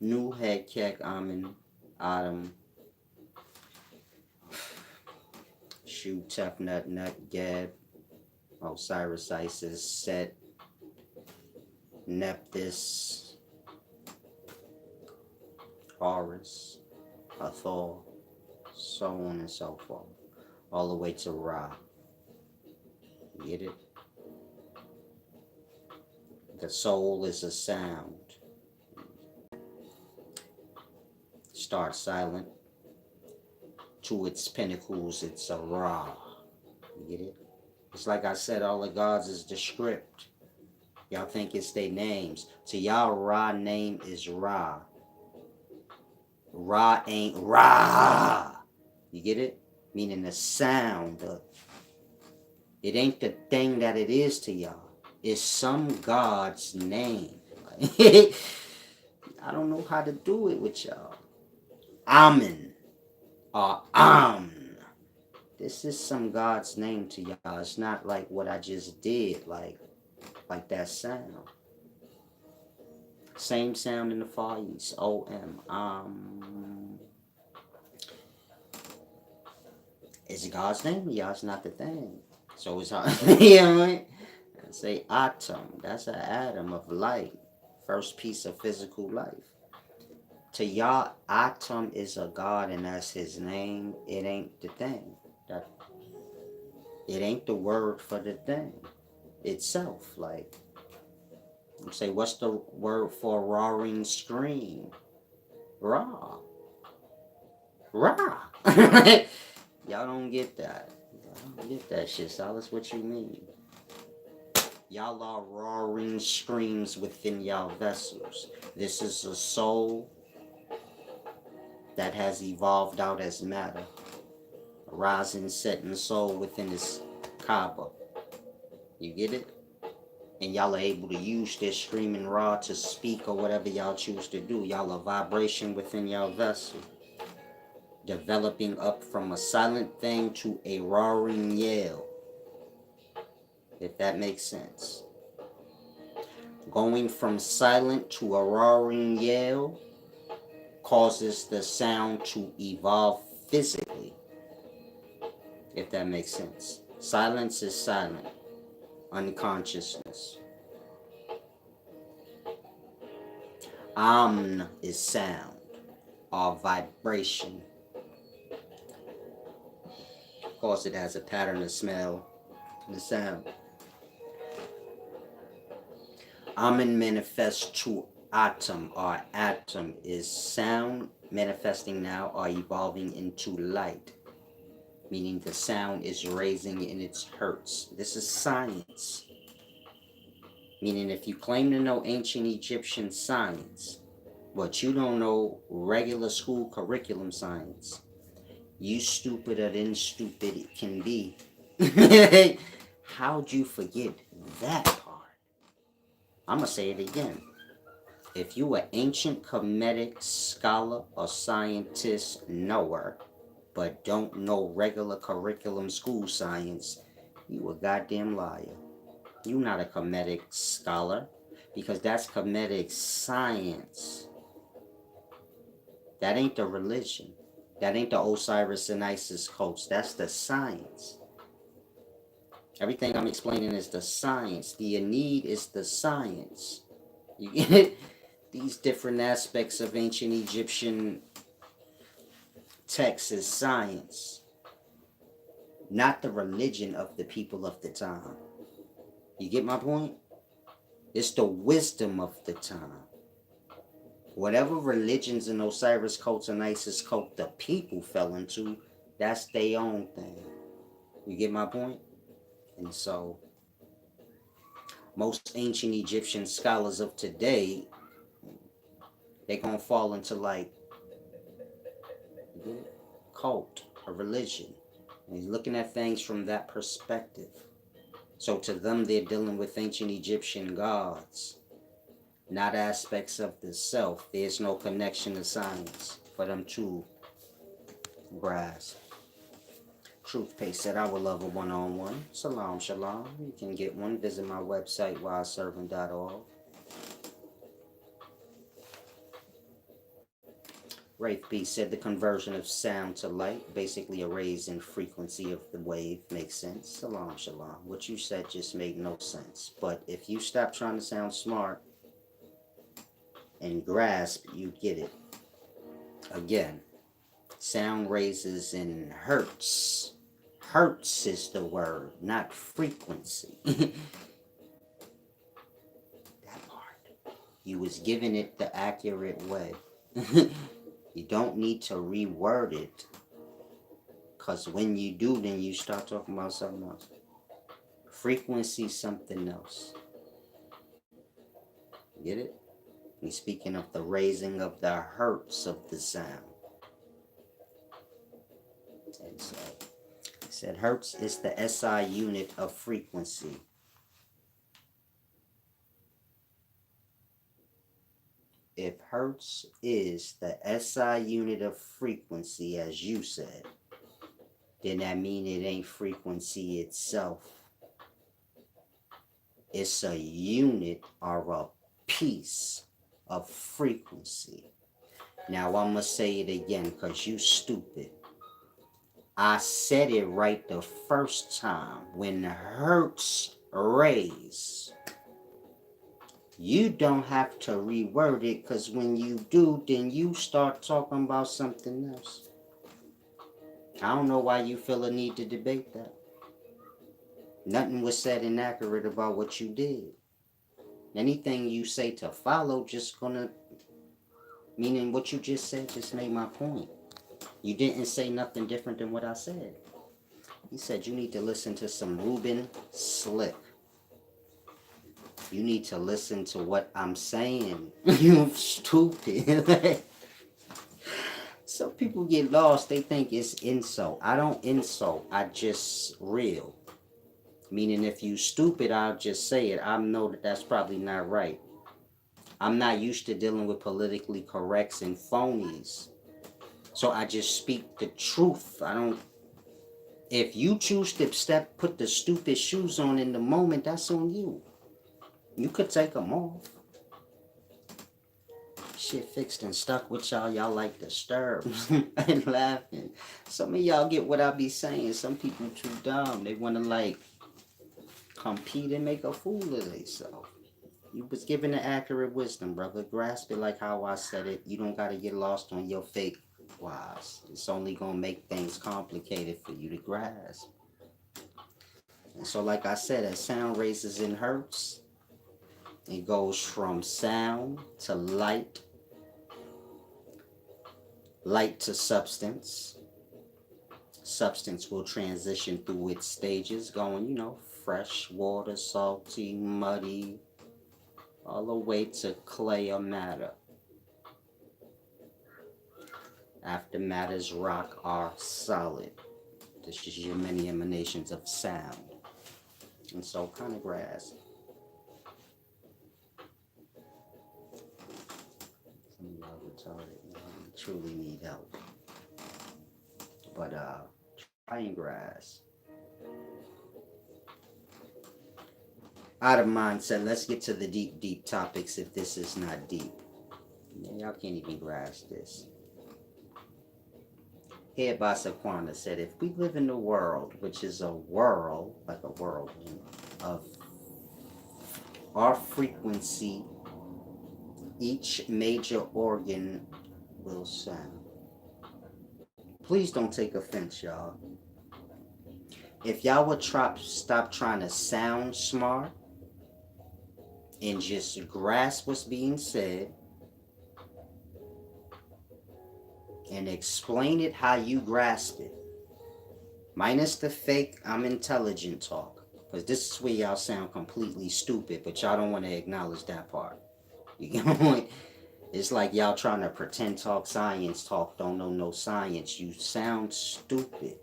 Nuhek, Kek, Amen, Adam, Shu, Tefnut, Nut, Geb, Osiris, Isis, Set, Nephthys, Horus, Hathor, so on and so forth, all the way to Ra. You get it? The soul is a sound. Start silent. To its pinnacles, it's a Ra. You get it? It's like I said, all the gods is the script. Y'all think it's their names. To y'all, Ra name is Ra. Ra ain't Ra. You get it? Meaning the sound. It ain't the thing that it is to y'all. It's some god's name. I don't know how to do it with y'all. Amen or Am. This is some God's name to y'all. It's not like what I just did, like that sound. Same sound in the Far East. O-M. It's God's name, y'all. It's not the thing. So it's hard. You know what I mean? Say atom. That's an atom of light. First piece of physical life. To y'all, atom is a God and that's his name. It ain't the thing. It ain't the word for the thing itself. Like, you say, what's the word for roaring scream? Raw. Raw. Y'all don't get that. Y'all don't get that shit, Silas. What you mean? Y'all are roaring screams within y'all vessels. This is a soul that has evolved out as matter. A rising, setting soul within this Kaaba. You get it? And y'all are able to use this screaming raw to speak or whatever y'all choose to do. Y'all are vibration within y'all vessel. Developing up from a silent thing to a roaring yell. If that makes sense. Going from silent to a roaring yell causes the sound to evolve physically. If that makes sense. Silence is silent. Unconsciousness. Amn is sound or vibration. Of course, it has a pattern of smell and sound. Amen manifests to atom or atom is sound manifesting now or evolving into light. Meaning the sound is raising in its hertz. This is science. Meaning if you claim to know ancient Egyptian science, but you don't know regular school curriculum science, you stupider than stupid can be. How'd you forget that part? I'm going to say it again. If you an ancient Kemetic scholar or scientist knower, but don't know regular curriculum school science, you a goddamn liar. You not a Kemetic scholar, because that's Kemetic science. That ain't the religion. That ain't the Osiris and Isis cults. That's the science. Everything I'm explaining is the science. The Aeneid is the science. You get it? These different aspects of ancient Egyptian texts is science. Not the religion of the people of the time. You get my point? It's the wisdom of the time. Whatever religions and Osiris cults and Isis cult the people fell into, that's their own thing. You get my point? And so, most ancient Egyptian scholars of today, they're going to fall into like cult or religion. And he's looking at things from that perspective. So to them, they're dealing with ancient Egyptian gods, not aspects of the self. There's no connection to science for them to grasp. Truth Pay said, I would love a one-on-one. Salam, shalom. You can get one. Visit my website, wiseservant.org. Wraith B said the conversion of sound to light, basically a raise in frequency of the wave, makes sense. Salam, shalom. What you said just made no sense. But if you stop trying to sound smart and grasp, you get it. Again, sound raises in hertz. Hertz is the word, not frequency. That part. You was giving it the accurate way. You don't need to reword it. Because when you do, then you start talking about something else. Frequency, something else. Get it? He's speaking of the raising of the hertz of the sound. And so, he said hertz is the SI unit of frequency. If Hertz is the SI unit of frequency, as you said, then that means it ain't frequency itself. It's a unit or a piece of frequency. Now I'm gonna say it again because you stupid. I said it right the first time. When Hertz raise, you don't have to reword it, because when you do, then you start talking about something else. I don't know why you feel a need to debate that. Nothing was said inaccurate about what you did. Anything you say to follow just gonna, meaning what you just said just made my point. You didn't say nothing different than what I said. He said you need to listen to some Ruben Slick. You need to listen to what I'm saying. You stupid. Some people get lost. They think it's insult. I don't insult. I just real. Meaning if you stupid, I'll just say it. I know that that's probably not right. I'm not used to dealing with politically corrects and phonies. So I just speak the truth. I don't. If you choose to put the stupid shoes on in the moment, that's on you. You could take them off. Shit fixed and stuck with y'all. Y'all like disturbed and laughing. Some of y'all get what I be saying. Some people too dumb. They want to like compete and make a fool of themselves. You was given the accurate wisdom, brother. Grasp it like how I said it. You don't got to get lost on your fake whys. It's only going to make things complicated for you to grasp. And so like I said, as sound raises in hertz, it goes from sound to light to substance. Substance will transition through its stages, going, fresh water, salty, muddy, all the way to clay or matter. After matter's rock are solid. This is your many emanations of sound. And so kind of grasp. Some of y'all retarded, you truly need help. But try and grasp. Out of mindset, let's get to the deep topics if this is not deep. Man, y'all can't even grasp this. Here by Saquana said, if we live in a world, which is a whirl, like a whirlwind, of our frequency, each major organ will sound. Please don't take offense, y'all. If y'all would stop trying to sound smart and just grasp what's being said and explain it how you grasp it, minus the fake I'm intelligent talk, because this is where y'all sound completely stupid, but y'all don't want to acknowledge that part. You get my point? It's like y'all trying to pretend talk science talk, don't know no science. You sound stupid.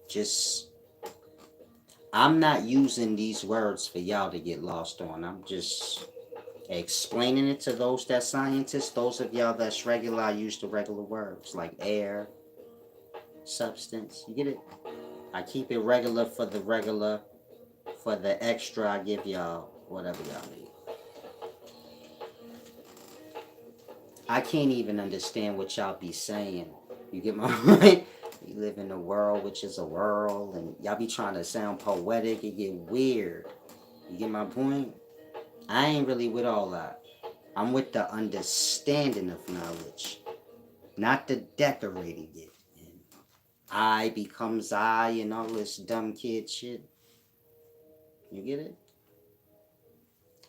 I'm not using these words for y'all to get lost on. I'm just explaining it to those that scientists. Those of y'all that's regular, I use the regular words like air, substance. You get it? I keep it regular. For the extra, I give y'all whatever y'all need. I can't even understand what y'all be saying. You get my point? We live in a world which is a world, and y'all be trying to sound poetic. It get weird. You get my point? I ain't really with all that. I'm with the understanding of knowledge, not the decorating it. And I becomes I and all this dumb kid shit. You get it?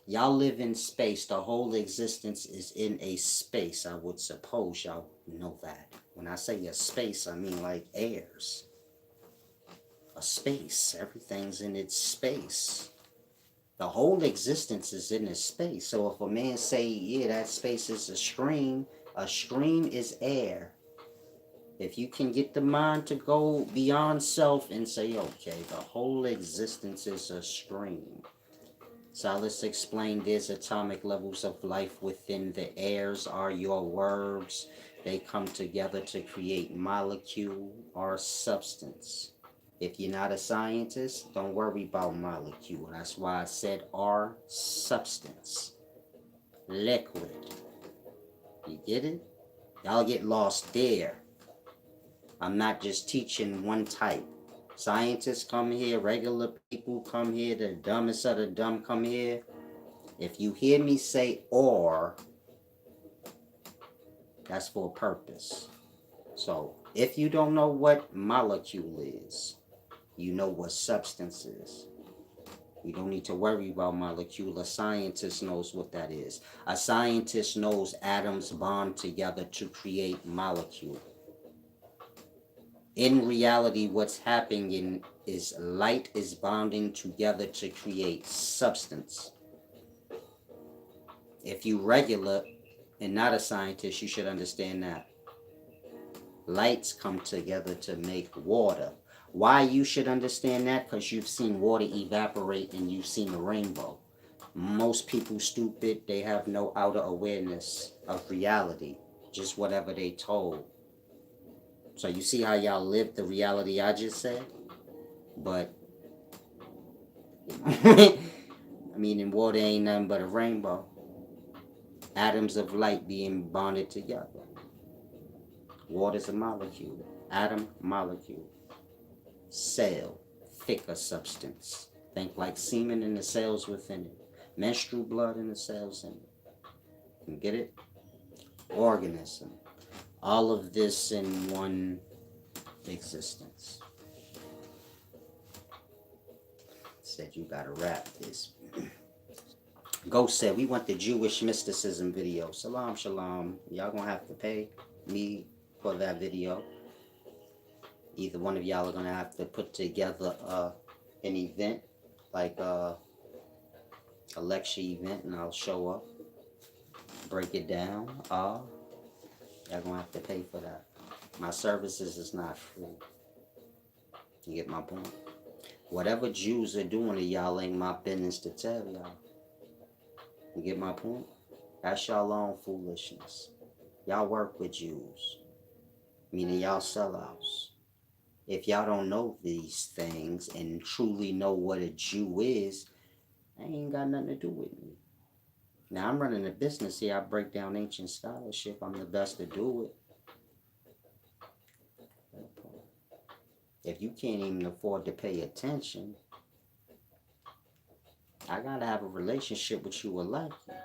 Y'all live in space. The whole existence is in a space. I would suppose y'all know that. When I say a space, I mean like airs. A space. Everything's in its space. The whole existence is in a space. So if a man say, yeah, that space is a stream is air. If you can get the mind to go beyond self and say, okay, the whole existence is a stream. Solace explained there's atomic levels of life within the airs are your words. They come together to create molecule or substance. If you're not a scientist, don't worry about molecule. That's why I said or substance. Liquid. You get it? Y'all get lost there. I'm not just teaching one type. Scientists come here, regular people come here, the dumbest of the dumb come here. If you hear me say or, that's for a purpose. So if you don't know what molecule is, you know what substance is. You don't need to worry about molecule. A scientist knows what that is. A scientist knows atoms bond together to create molecule. In reality, what's happening is light is bonding together to create substance. If you regular and not a scientist, you should understand that. Lights come together to make water. Why you should understand that? Because you've seen water evaporate and you've seen a rainbow. Most people stupid, they have no outer awareness of reality, just whatever they told. So you see how y'all live the reality I just said? But, I mean, in water ain't nothing but a rainbow. Atoms of light being bonded together. Water's a molecule. Atom, molecule. Cell, thicker substance. Think like semen in the cells within it. Menstrual blood in the cells in it. You get it? Organism. All of this in one existence. Said you gotta wrap this. Ghost said we want the Jewish mysticism video. Shalom, shalom. Y'all gonna have to pay me for that video. Either one of y'all are gonna have to put together an event, like a lecture event, and I'll show up, break it down. Y'all gonna have to pay for that. My services is not free. You get my point? Whatever Jews are doing to y'all ain't my business to tell y'all. You get my point? That's y'all own foolishness. Y'all work with Jews, meaning y'all sellouts. If y'all don't know these things and truly know what a Jew is, I ain't got nothing to do with me. Now I'm running a business here. I break down ancient scholarship. I'm the best to do it. If you can't even afford to pay attention, I gotta have a relationship with you or like you.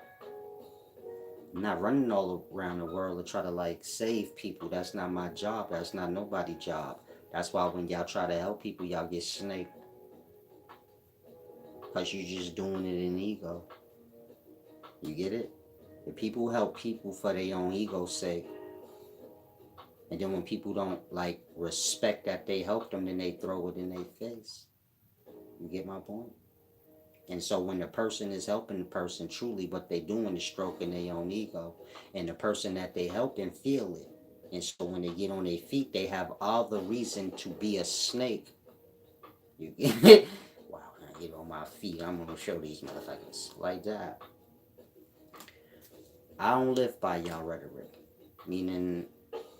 I'm not running all around the world to try to like save people. That's not my job. That's not nobody's job. That's why when y'all try to help people, y'all get snaked. Because you just doing it in ego. You get it? The people help people for their own ego's sake. And then when people don't like respect that they helped them, then they throw it in their face. You get my point? And so when the person is helping the person truly, what they doing is stroking their own ego. And the person that they helping feel it. And so when they get on their feet, they have all the reason to be a snake. You get it? Wow, when I get on my feet, I'm going to show these motherfuckers like that. I don't live by y'all rhetoric. Meaning,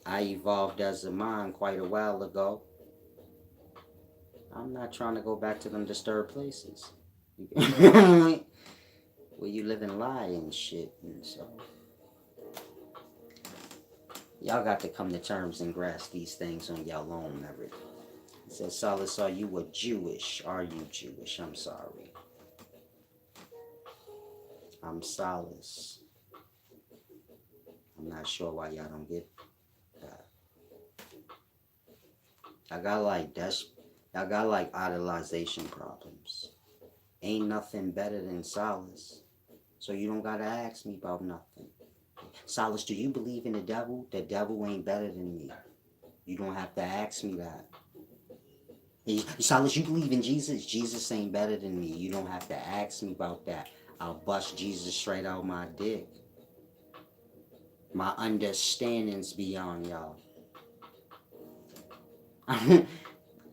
I evolved as a mind quite a while ago. I'm not trying to go back to them disturbed places. Where you live and lie and shit. And so, y'all got to come to terms and grasp these things on y'all own merit. It says, Solace, are you a Jewish? Are you Jewish? I'm sorry. I'm Solace. I'm not sure why y'all don't get that. I got like idolization problems. Ain't nothing better than Solace. So you don't gotta ask me about nothing. Solace, do you believe in the devil? The devil ain't better than me. You don't have to ask me that. Solace, you believe in Jesus? Jesus ain't better than me. You don't have to ask me about that. I'll bust Jesus straight out my dick. My understanding's beyond y'all.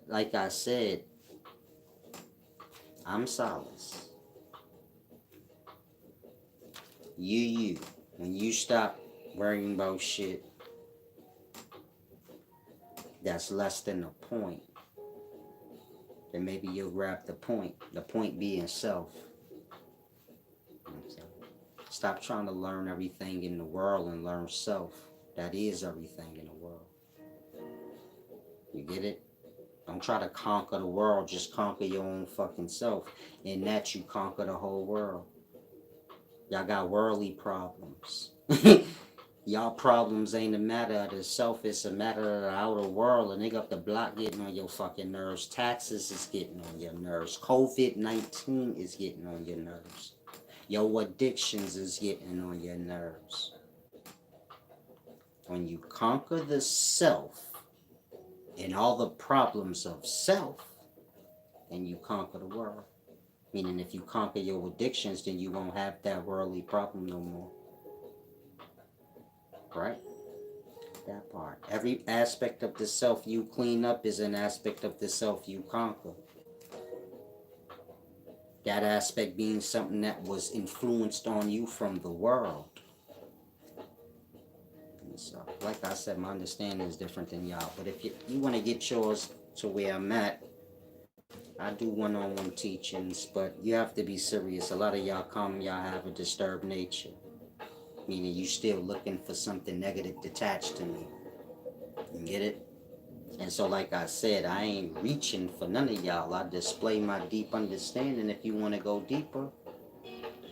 Like I said, I'm Solace. You. When you stop worrying about shit that's less than a point, then maybe you'll grab the point. The point being self. Stop trying to learn everything in the world and learn self. That is everything in the world. You get it? Don't try to conquer the world. Just conquer your own fucking self. In that, you conquer the whole world. Y'all got worldly problems. Y'all problems ain't a matter of the self, it's a matter of the outer world. A nigga up the block getting on your fucking nerves. Taxes is getting on your nerves. COVID-19 is getting on your nerves. Your addictions is getting on your nerves. When you conquer the self and all the problems of self, then you conquer the world. Meaning if you conquer your addictions, then you won't have that worldly problem no more. Right? That part. Every aspect of the self you clean up is an aspect of the self you conquer. That aspect being something that was influenced on you from the world. And so, like I said, my understanding is different than y'all. But if you want to get yours to where I'm at, I do one-on-one teachings, but you have to be serious. A lot of y'all come, y'all have a disturbed nature. Meaning you still looking for something negative detached to me. You get it? And so like I said, I ain't reaching for none of y'all. I display my deep understanding. If you want to go deeper,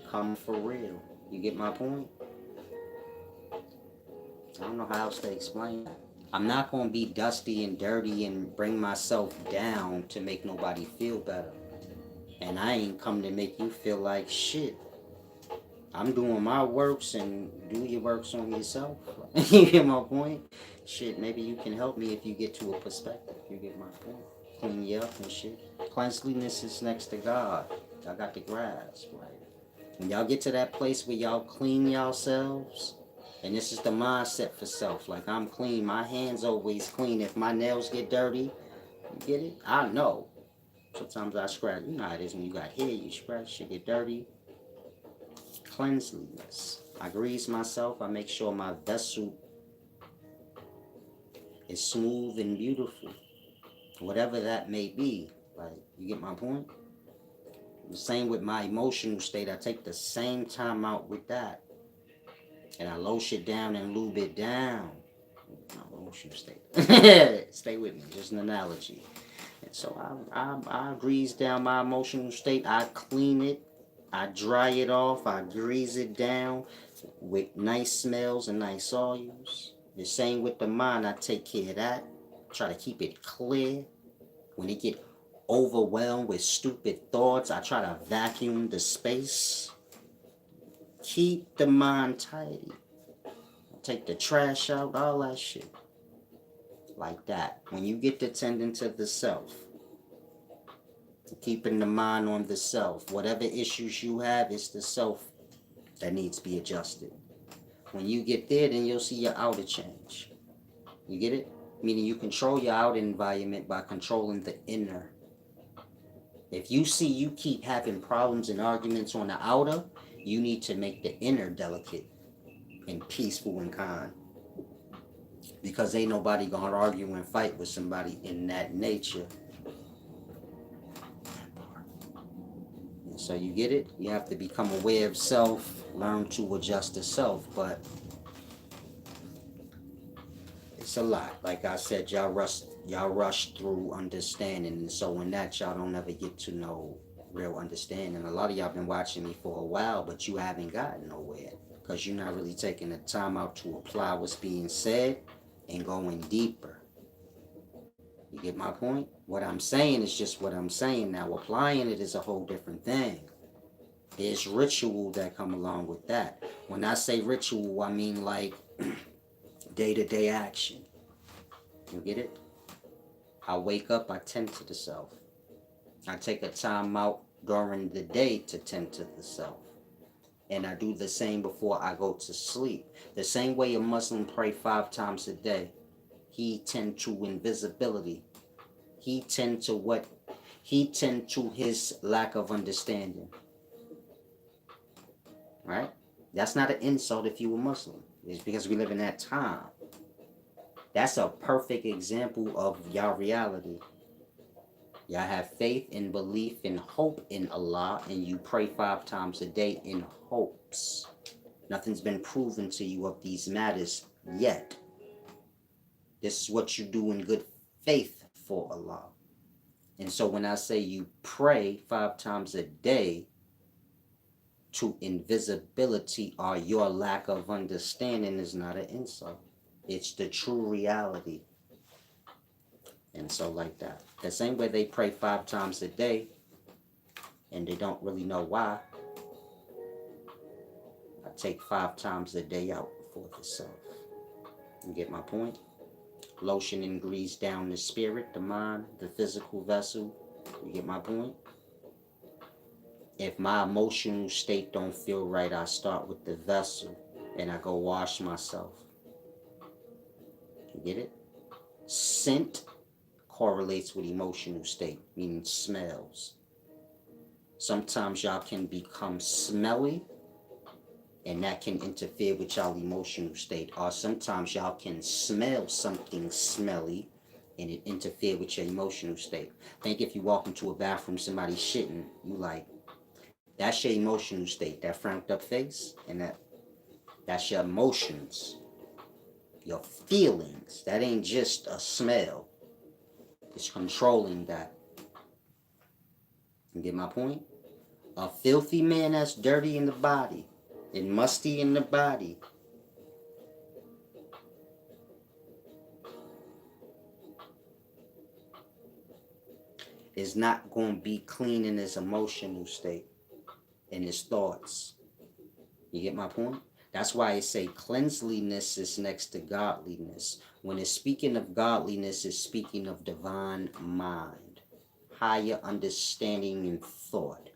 come for real. You get my point? I don't know how else to explain that. I'm not going to be dusty and dirty and bring myself down to make nobody feel better. And I ain't come to make you feel like shit. I'm doing my works and do your works on yourself. You get my point? Shit, maybe you can help me if you get to a perspective. You get my point? Clean you up and shit. Cleanliness is next to God. I got the grasp, right? When y'all get to that place where y'all clean yourselves, and this is the mindset for self. Like, I'm clean. My hands always clean. If my nails get dirty, you get it? I know. Sometimes I scratch. You know how it is when you got hair, you scratch, shit get dirty. Cleanliness. I grease myself. I make sure my vessel is smooth and beautiful. Whatever that may be. Like, you get my point? The same with my emotional state. I take the same time out with that. And I lotion it down and lube it down. My emotional state. Stay with me. Just an analogy. And so I grease down my emotional state. I clean it. I dry it off. I grease it down with nice smells and nice oils. The same with the mind. I take care of that. Try to keep it clear. When it get overwhelmed with stupid thoughts, I try to vacuum the space. Keep the mind tidy. Take the trash out, all that shit. Like that. When you get to tending to the self, keeping the mind on the self, whatever issues you have, it's the self that needs to be adjusted. When you get there, then you'll see your outer change. You get it? Meaning you control your outer environment by controlling the inner. If you see you keep having problems and arguments on the outer, you need to make the inner delicate and peaceful and kind. Because ain't nobody gonna argue and fight with somebody in that nature. And so you get it? You have to become aware of self, learn to adjust to self, but it's a lot. Like I said, y'all rush through understanding, and so in that y'all don't ever get to know real understanding. A lot of y'all been watching me for a while, but you haven't gotten nowhere because you're not really taking the time out to apply what's being said and going deeper. You get my point? What I'm saying is just what I'm saying. Now applying it is a whole different thing. There's ritual that come along with that. When I say ritual, I mean like day-to-day action. You get it? I wake up, I tend to the self. I take a time out during the day to tend to the self. And I do the same before I go to sleep. The same way a Muslim pray 5 times a day. He tend to invisibility. He tend to what? He tend to his lack of understanding. Right? That's not an insult if you were Muslim. It's because we live in that time. That's a perfect example of y'all reality. Y'all have faith and belief and hope in Allah, and you pray 5 times a day in hopes. Nothing's been proven to you of these matters yet. This is what you do in good faith for Allah. And so when I say you pray 5 times a day to invisibility or your lack of understanding is not an insult. It's the true reality. And so like that. The same way they pray 5 times a day and they don't really know why. I take 5 times a day out for the self. You get my point? Lotion and grease down the spirit, the mind, the physical vessel. You get my point? If my emotional state don't feel right, I start with the vessel and I go wash myself. You get it? Scent correlates with emotional state, meaning smells. Sometimes y'all can become smelly and that can interfere with y'all emotional state. Or sometimes y'all can smell something smelly and it interfere with your emotional state. Think if you walk into a bathroom, somebody's shitting, you like, that's your emotional state, that franked up face, and that's your emotions, your feelings. That ain't just a smell. It's controlling that. You get my point? A filthy man that's dirty in the body and musty in the body is not going to be clean in his emotional state, in his thoughts. You get my point? That's why I say cleanliness is next to godliness. When it's speaking of godliness, it's speaking of divine mind, higher understanding and thought.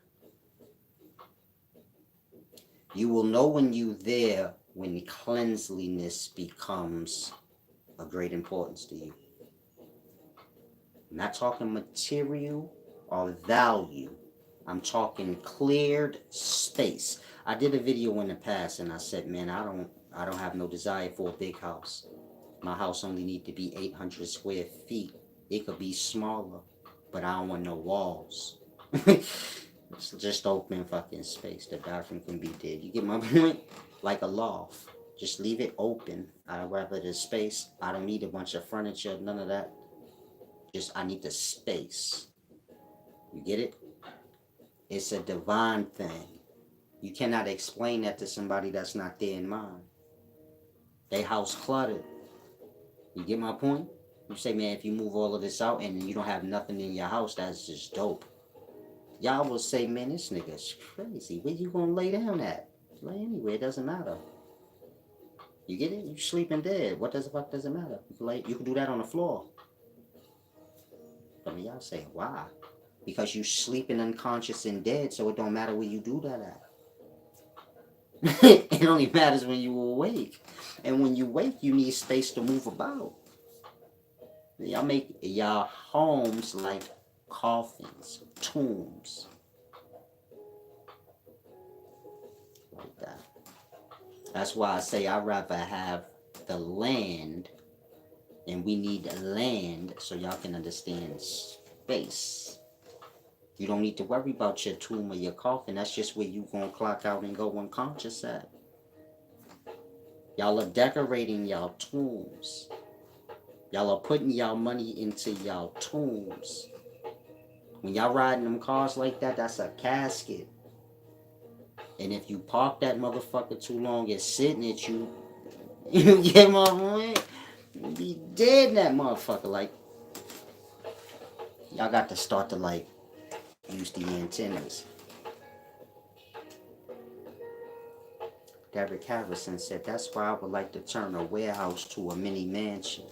You will know when you're there when cleanliness becomes of great importance to you. I'm not talking material or value. I'm talking cleared space. I did a video in the past and I said, man, I don't have no desire for a big house. My house only need to be 800 square feet. It could be smaller, but I don't want no walls. It's just open fucking space. The bathroom can be there. You get my point? Like a loft. Just leave it open. I'd rather the space. I don't need a bunch of furniture, none of that. Just I need the space. You get it? It's a divine thing. You cannot explain that to somebody that's not there in mind. They house cluttered. You get my point? You say, man, if you move all of this out and you don't have nothing in your house, that's just dope. Y'all will say, man, this nigga's crazy. Where you gonna lay down at? Lay anywhere, it doesn't matter. You get it? You sleeping dead. What the fuck does it matter? You can do that on the floor. But y'all say, why? Because you sleeping unconscious and dead, so it don't matter where you do that at. It only matters when you awake. And when you wake, you need space to move about. Y'all make y'all homes like coffins, tombs. Like that. That's why I say I'd rather have the land, and we need land so y'all can understand space. You don't need to worry about your tomb or your coffin. That's just where you gonna clock out and go unconscious at. Y'all are decorating y'all tombs. Y'all are putting y'all money into y'all tombs. When y'all riding them cars like that, that's a casket. And if you park that motherfucker too long, it's sitting at you. You get my point? You be dead in that motherfucker. Like, y'all got to start to like use the antennas. Derek Harrison said, that's why I would like to turn a warehouse to a mini mansion.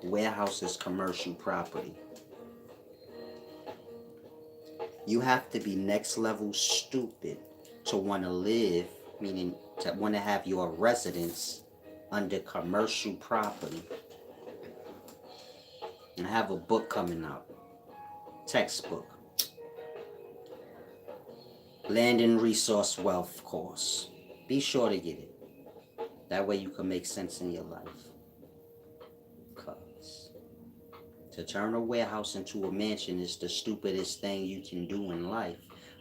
Warehouse is commercial property. You have to be next level stupid to want to live, meaning to want to have your residence under commercial property. I have a book coming out. Textbook. Land and Resource Wealth course. Be sure to get it. That way you can make sense in your life. Because to turn a warehouse into a mansion is the stupidest thing you can do in life.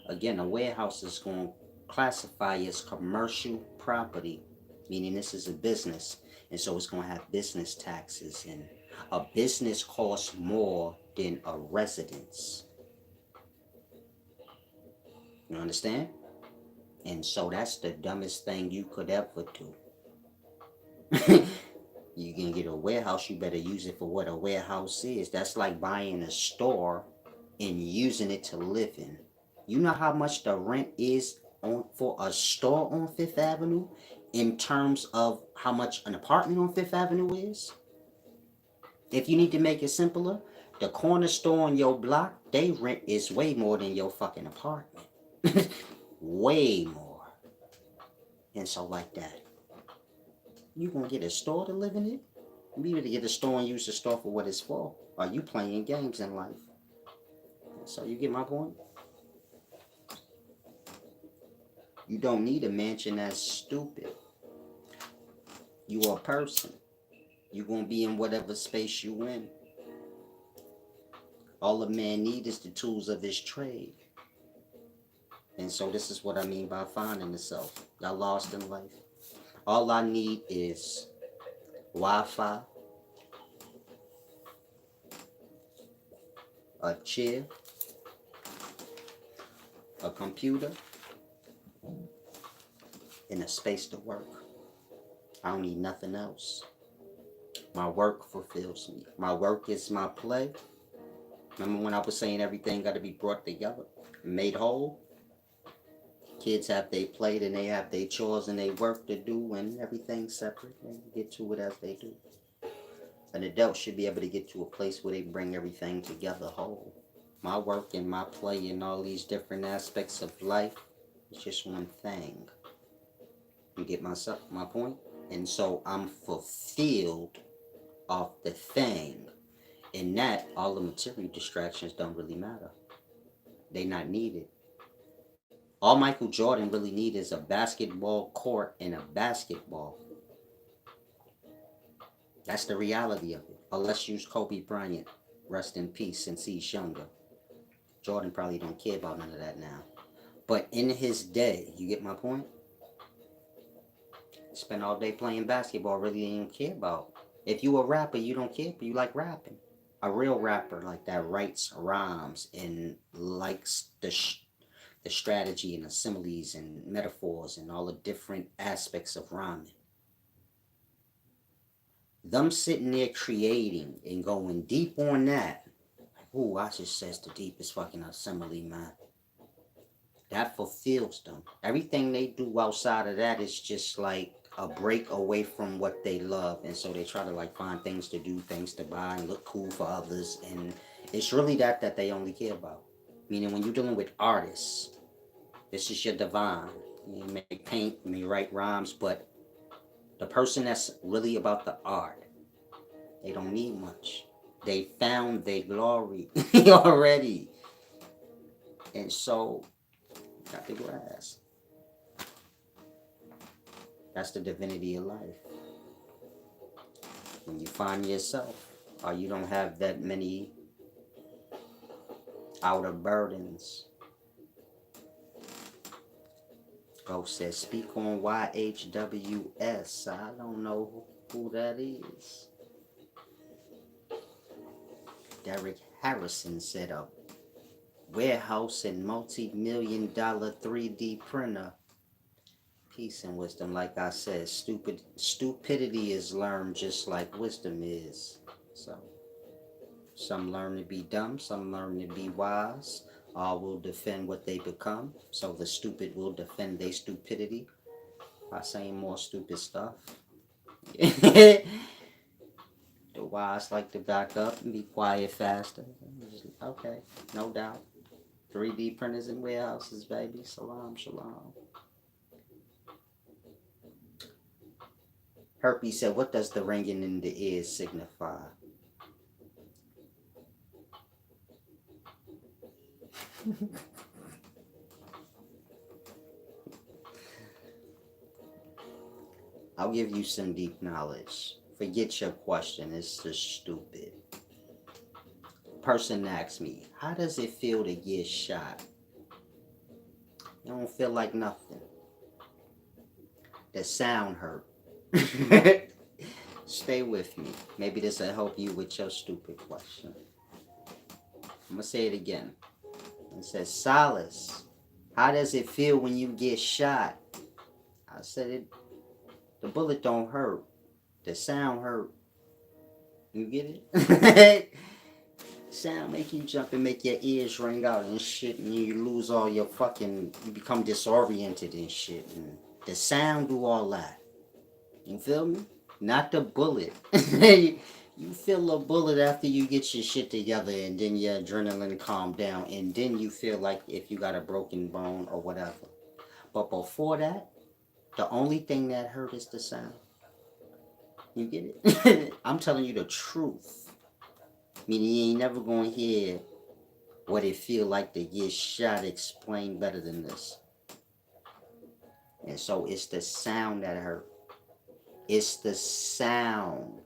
Again, a warehouse is going to classify as commercial property, meaning this is a business. And so it's going to have business taxes. And a business costs more than a residence. You understand? And so that's the dumbest thing you could ever do. You can get a warehouse, you better use it for what a warehouse is. That's like buying a store and using it to live in. You know how much the rent is for a store on Fifth Avenue in terms of how much an apartment on Fifth Avenue is? If you need to make it simpler, the corner store on your block, they rent is way more than your fucking apartment. Way more. And so like that. You gonna get a store to live in it? You need to get a store and use the store for what it's for. Are you playing games in life? So you get my point? You don't need a mansion that's stupid. You are a person. You're gonna be in whatever space you in. All a man needs is the tools of his trade. And so this is what I mean by finding the self. Got lost in life. All I need is Wi-Fi, a chair, a computer, and a space to work. I don't need nothing else. My work fulfills me. My work is my play. Remember when I was saying everything got to be brought together, made whole? Kids have their play, and they have their chores and their work to do, and everything's separate. They get to it as they do. An adult should be able to get to a place where they bring everything together whole. My work and my play and all these different aspects of life is just one thing. You get my point? And so I'm fulfilled of the thing. In that, all the material distractions don't really matter. They not needed. All Michael Jordan really need is a basketball court and a basketball. That's the reality of it. Or let's use Kobe Bryant. Rest in peace since he's younger. Jordan probably don't care about none of that now. But in his day, you get my point? Spend all day playing basketball, really didn't care about. If you a rapper, you don't care, but you like rapping. A real rapper like that writes rhymes and likes the strategy and the similes and metaphors and all the different aspects of rhyming. Them sitting there creating and going deep on that. Ooh, I just says the deepest fucking assembly, man. That fulfills them. Everything they do outside of that is just like a break away from what they love. And so they try to like find things to do, things to buy, and look cool for others. And it's really that they only care about. Meaning when you're dealing with artists, this is your divine. You may paint, you may write rhymes, but the person that's really about the art, they don't need much. They found their glory already. And so, got the grass. That's the divinity of life. When you find yourself, or you don't have that many outer burdens. Ghost says, speak on YHWS. I don't know who that is. Derek Harrison set up warehouse and multi-million-dollar 3D printer. Peace and wisdom, like I said, stupidity is learned just like wisdom is. So, some learn to be dumb, some learn to be wise. All will defend what they become. So the stupid will defend their stupidity by saying more stupid stuff. The wise like to back up and be quiet faster. Okay, no doubt. 3D printers and warehouses, baby. Salam, shalom. Herpes said, what does the ringing in the ears signify? I'll give you some deep knowledge. Forget your question, it's just stupid. Person asks me, how does it feel to get shot? It don't feel like nothing. The sound hurt. Stay with me. Maybe this will help you with your stupid question. I'm gonna say it again. It says, Solace, how does it feel when you get shot? I said it. The bullet don't hurt. The sound hurt. You get it? Sound make you jump and make your ears ring out and shit, and you lose all your fucking. You become disoriented and shit. And the sound do all that. You feel me? Not the bullet. You feel a bullet after you get your shit together, and then your adrenaline calm down, and then you feel like if you got a broken bone or whatever. But before that, the only thing that hurt is the sound. You get it? I'm telling you the truth. Meaning you ain't never gonna hear what it feel like to get shot explained better than this. And so it's the sound that hurt. It's the sound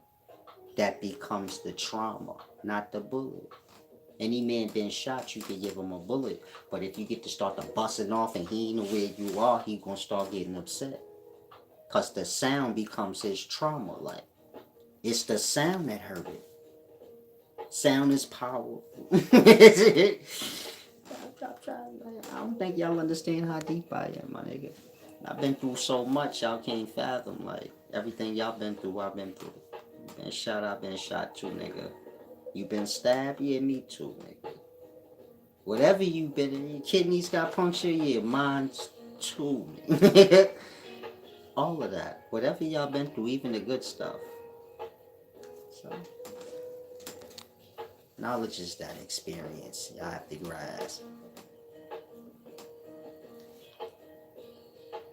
that becomes the trauma, not the bullet. Any man been shot, you can give him a bullet. But if you get to start to busting off and he ain't know where you are, he gonna start getting upset. Cause the sound becomes his trauma. Like, it's the sound that hurt it. Sound is powerful. I don't think y'all understand how deep I am, my nigga. I've been through so much y'all can't fathom. Like, everything y'all been through, I've been through. You been shot, I've been shot too, nigga. You been stabbed, yeah, me too, nigga. Whatever you been in, your kidneys got punctured, yeah, mine too. All of that. Whatever y'all been through, even the good stuff. So, knowledge is that experience. Y'all have to grasp.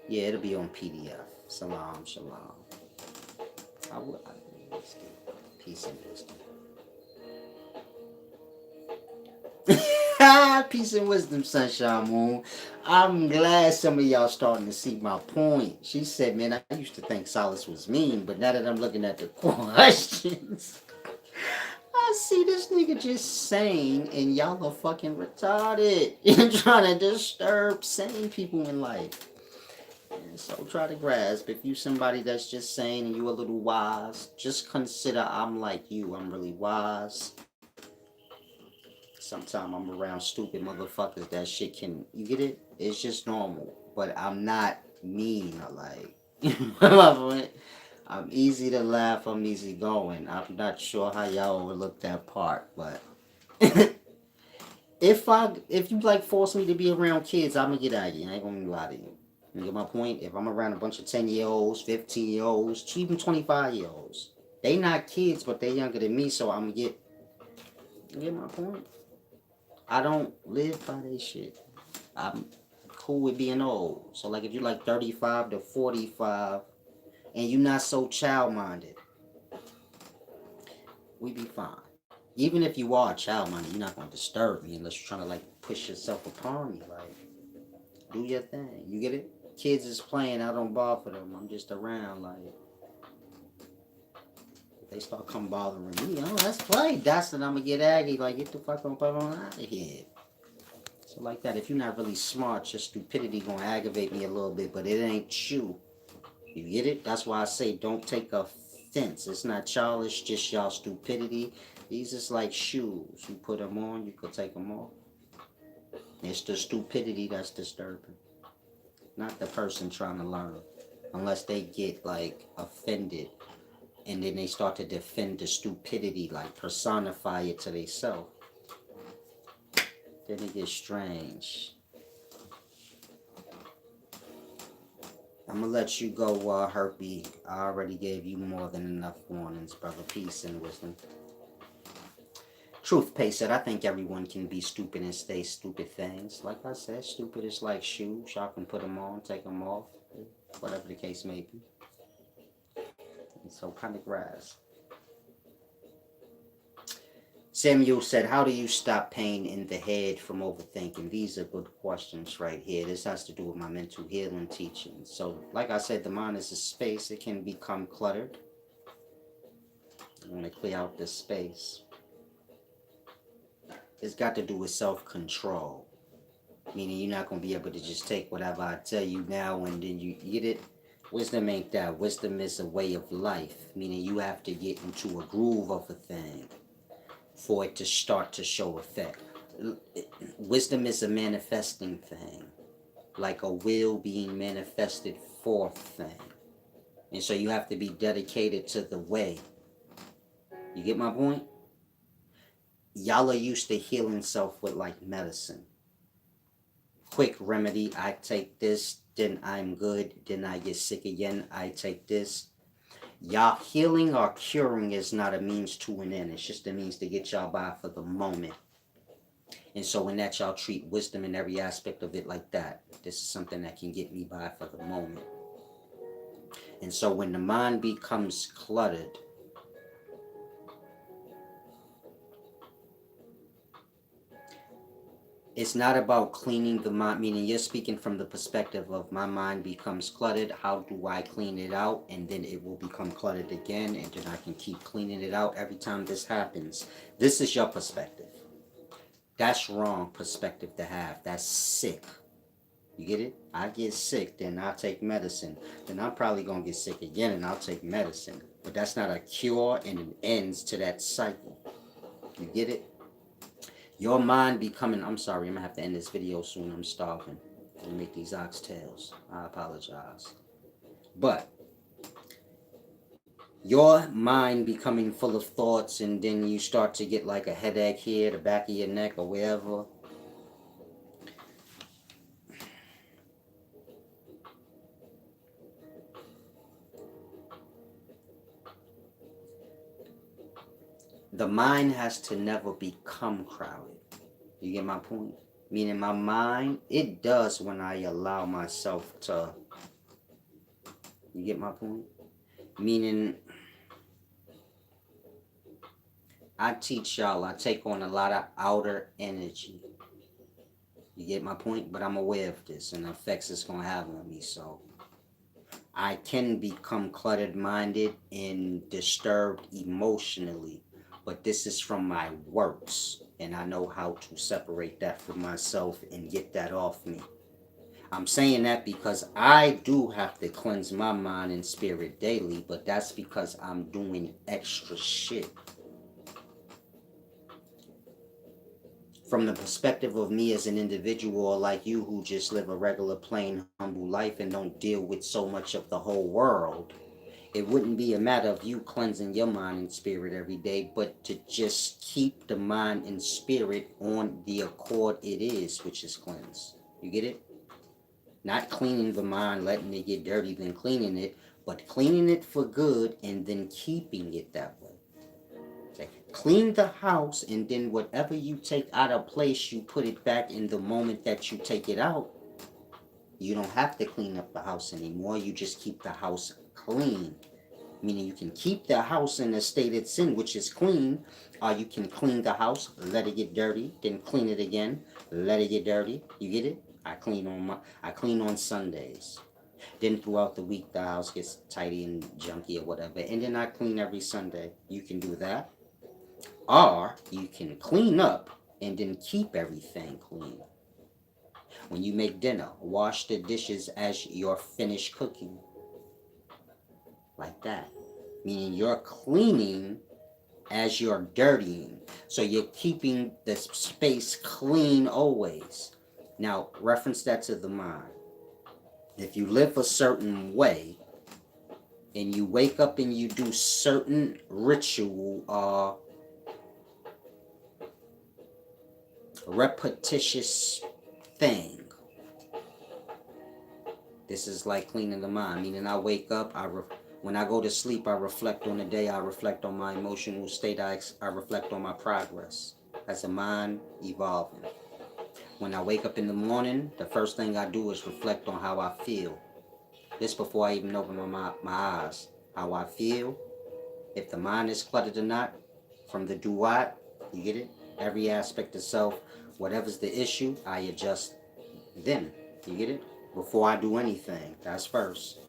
Yeah, it'll be on PDF. Salam, shalom. I would. Peace and wisdom. Peace and wisdom, Sunshine Moon. I'm glad some of y'all starting to see my point. She said, man, I used to think Solace was mean, but now that I'm looking at the questions, I see this nigga just sane, and y'all are fucking retarded. You're trying to disturb sane people in life. And so try to grasp. If you somebody that's just sane and you a little wise, just consider I'm like you. I'm really wise. Sometimes I'm around stupid motherfuckers that shit can, you get it? It's just normal. But I'm not mean or like, I'm easy to laugh, I'm easy going. I'm not sure how y'all overlook that part, but if you like force me to be around kids, I'm gonna get out of you. I ain't gonna lie to you. You get my point? If I'm around a bunch of 10-year-olds, 15-year-olds, even 25-year-olds, they not kids, but they younger than me, so I'm gonna get, you get my point? I don't live by that shit. I'm cool with being old. So like if you're like 35 to 45 and you're not so child-minded, we be fine. Even if you are child-minded, you're not going to disturb me unless you're trying to like push yourself upon me. Like, do your thing. You get it? Kids is playing, I don't bother them. I'm just around like, if they start come bothering me, oh, let's play. That's when I'm going to get aggy. Like, get the fuck on out of here. So like that, if you're not really smart, your stupidity gonna aggravate me a little bit, but it ain't you. You get it? That's why I say don't take offense. It's not childish, just y'all stupidity. These is like shoes. You put them on, you could take them off. It's the stupidity that's disturbing, not the person trying to learn. Unless they get like offended and then they start to defend the stupidity, like personify it to themselves. Then it gets strange. I'm gonna let you go, Herpy. I already gave you more than enough warnings, brother. Peace and wisdom. Truth Pay said, I think everyone can be stupid and say stupid things. Like I said, stupid is like shoes. Y'all can put them on, take them off, whatever the case may be. And so kind of grass. Samuel said, how do you stop pain in the head from overthinking? These are good questions right here. This has to do with my mental healing teaching. So, like I said, the mind is a space. It can become cluttered. I want to clear out this space. It's got to do with self-control. Meaning you're not going to be able to just take whatever I tell you now and then you get it. Wisdom ain't that. Wisdom is a way of life. Meaning you have to get into a groove of a thing for it to start to show effect. Wisdom is a manifesting thing, like a will being manifested forth thing. And so you have to be dedicated to the way. You get my point? Y'all are used to healing self with like medicine. Quick remedy, I take this, then I'm good, then I get sick again, I take this. Y'all healing or curing is not a means to an end. It's just a means to get y'all by for the moment. And so in that y'all treat wisdom in every aspect of it like that. This is something that can get me by for the moment. And so when the mind becomes cluttered, it's not about cleaning the mind, meaning you're speaking from the perspective of my mind becomes cluttered. How do I clean it out? And then it will become cluttered again. And then I can keep cleaning it out every time this happens. This is your perspective. That's wrong perspective to have. That's sick. You get it? I get sick, then I'll take medicine. Then I'm probably going to get sick again and I'll take medicine. But that's not a cure and it ends to that cycle. You get it? Your mind becoming, I'm sorry, I'm going to have to end this video soon. I'm starving. I'm going to make these oxtails. I apologize. But your mind becoming full of thoughts and then you start to get like a headache here, the back of your neck or wherever. The mind has to never become crowded. You get my point? Meaning my mind, it does when I allow myself to. You get my point? Meaning, I teach y'all, I take on a lot of outer energy. You get my point? But I'm aware of this and the effects it's going to have on me. So I can become cluttered minded and disturbed emotionally. But this is from my works. And I know how to separate that from myself and get that off me. I'm saying that because I do have to cleanse my mind and spirit daily, but that's because I'm doing extra shit. From the perspective of me as an individual like you who just live a regular, plain, humble life and don't deal with so much of the whole world, it wouldn't be a matter of you cleansing your mind and spirit every day, but to just keep the mind and spirit on the accord it is, which is cleansed. You get it? Not cleaning the mind, letting it get dirty, then cleaning it, but cleaning it for good and then keeping it that way. Okay. Clean the house and then whatever you take out of place, you put it back in the moment that you take it out. You don't have to clean up the house anymore. You just keep the house clean. Meaning you can keep the house in the state it's in, which is clean, or you can clean the house, let it get dirty, then clean it again, let it get dirty. You get it? I clean on Sundays. Then throughout the week the house gets tidy and junky or whatever. And then I clean every Sunday. You can do that. Or you can clean up and then keep everything clean. When you make dinner, wash the dishes as you're finished cooking. Like that. Meaning you're cleaning as you're dirtying. So you're keeping the space clean always. Now, reference that to the mind. If you live a certain way, and you wake up and you do certain ritual, repetitious thing. This is like cleaning the mind. Meaning I wake up, when I go to sleep, I reflect on the day, I reflect on my emotional state, I reflect on my progress as a mind evolving. When I wake up in the morning, the first thing I do is reflect on how I feel. This before I even open my eyes. How I feel, if the mind is cluttered or not, from the duat, You get it? Every aspect of self, whatever's the issue, I adjust then. You get it? Before I do anything. That's first.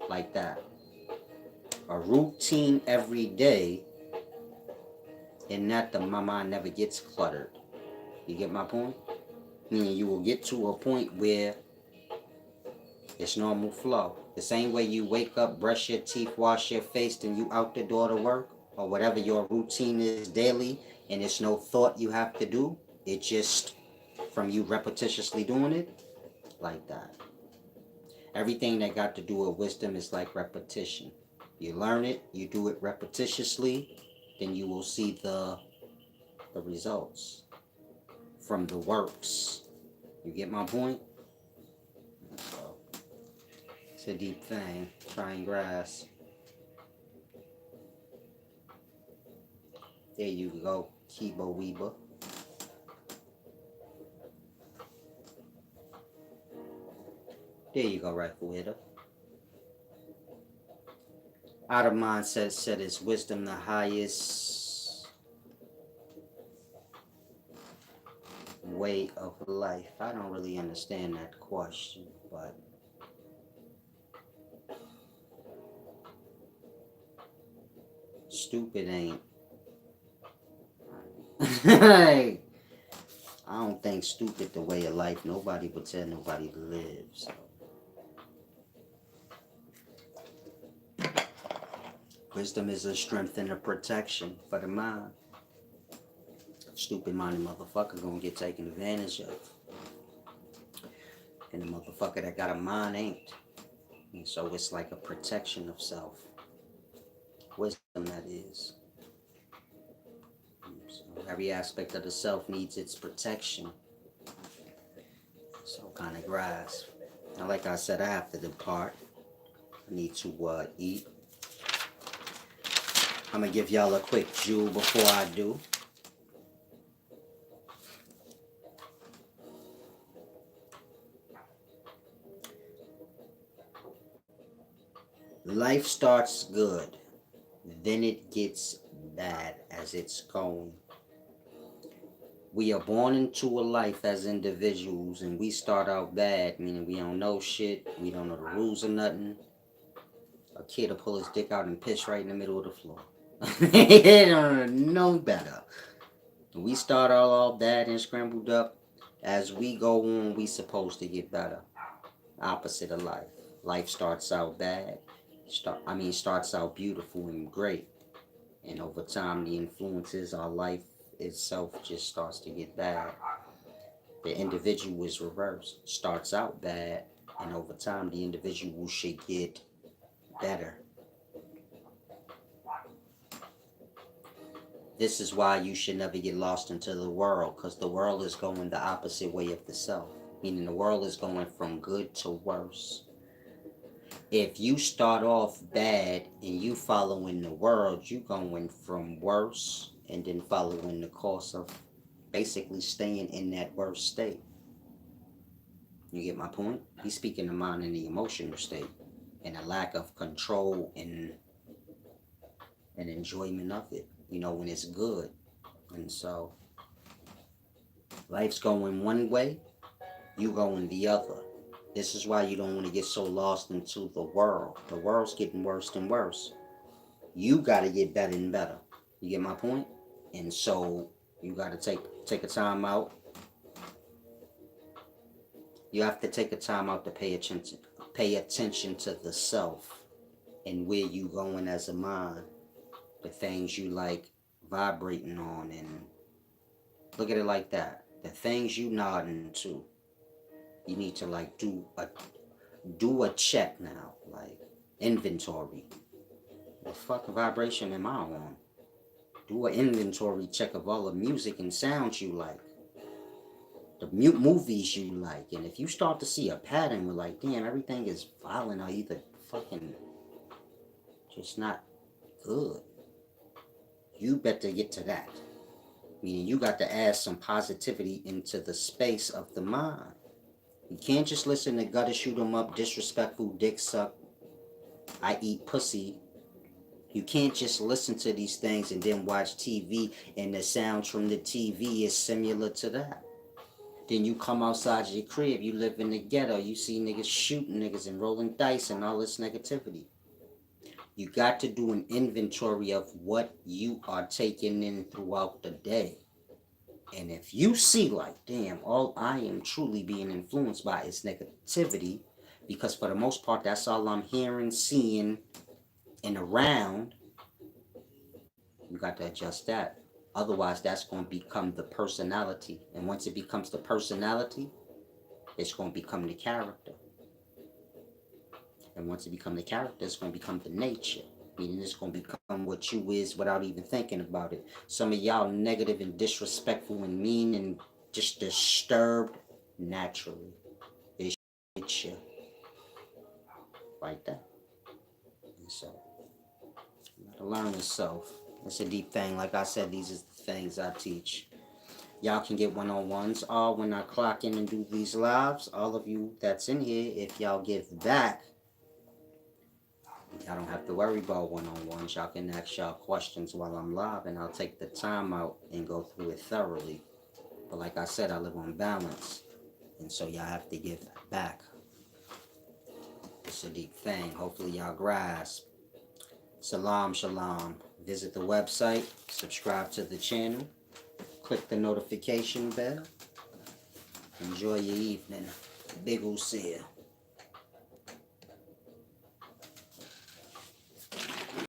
Like that. A routine every day, and that my mind never gets cluttered. You get my point? Meaning you will get to a point where it's normal flow. The same way you wake up, brush your teeth, wash your face, then you out the door to work, or whatever your routine is daily, and it's no thought you have to do. It just from you repetitiously doing it, like that. Everything that got to do with wisdom is like repetition. You learn it, you do it repetitiously, then you will see the results from the works. You get my point? So, it's a deep thing. Trying grass. There you go, Kiba Weeba. There you go, Rifle Hitter. Out of mindset said, is wisdom the highest way of life? I don't really understand that question, but stupid ain't. I don't think stupid the way of life. Nobody would tell nobody to live. So. Wisdom is a strength and a protection for the mind. Stupid minded motherfucker gonna get taken advantage of. And the motherfucker that got a mind ain't. And so it's like a protection of self. Wisdom, that is. So every aspect of the self needs its protection. So kind of grasp. Now, like I said, I have to depart. I need to eat. I'm gonna give y'all a quick jewel before I do. Life starts good, then it gets bad as it's going. We are born into a life as individuals, and we start out bad, meaning we don't know shit, we don't know the rules or nothing. A kid will pull his dick out and piss right in the middle of the floor. They don't know better. We start all bad and scrambled up. As we go on, we supposed to get better. Opposite of life. Life starts out bad. Starts out beautiful and great. And over time, the influences, our life itself just starts to get bad. The individual is reversed. Starts out bad, and over time, the individual should get better. This is why you should never get lost into the world, because the world is going the opposite way of the self. Meaning the world is going from good to worse. If you start off bad and you following the world, you going from worse and then following the course of basically staying in that worse state. You get my point? He's speaking the mind and the emotional state and a lack of control and enjoyment of it, when it's good. And so life's going one way, you going the other. This is why you don't want to get so lost into the world. The world's getting worse and worse. You got to get better and better. You get my point? And so you got to take a time out. You have to take a time out to pay attention to the self and where you going as a mind. The things you like vibrating on, and look at it like that. The things you nodding to. You need to like do a check now, like inventory. What fucking vibration am I on? Do an inventory check of all the music and sounds you like, the movies you like, and if you start to see a pattern with like, damn, everything is violent or either fucking just not good, you better get to that. Meaning you got to add some positivity into the space of the mind. You can't just listen to gutter shoot 'em up, disrespectful, dick suck, I eat pussy, You can't just listen to these things and then watch TV and the sounds from the TV is similar to that. Then you come outside your crib, you live in the ghetto, you see niggas shooting niggas and rolling dice and all this negativity. You got to do an inventory of what you are taking in throughout the day. And if you see like, damn, all I am truly being influenced by is negativity, because for the most part, that's all I'm hearing, seeing, and around, you got to adjust that. Otherwise, that's going to become the personality. And once it becomes the personality, it's going to become the character. And once it becomes the character, it's going to become the nature. Meaning it's going to become what you is without even thinking about it. Some of y'all negative and disrespectful and mean and just disturbed naturally. It's you like that. And so, you got to learn yourself. It's a deep thing. Like I said, these are the things I teach. Y'all can get one-on-ones all when I clock in and do these lives. All of you that's in here, if y'all give back, y'all don't have to worry about one-on-ones. Y'all can ask y'all questions while I'm live, and I'll take the time out and go through it thoroughly. But like I said, I live on balance, and so y'all have to give back. It's a deep thing. Hopefully y'all grasp. Salam, shalom. Visit the website, subscribe to the channel, click the notification bell. Enjoy your evening. Big Usia.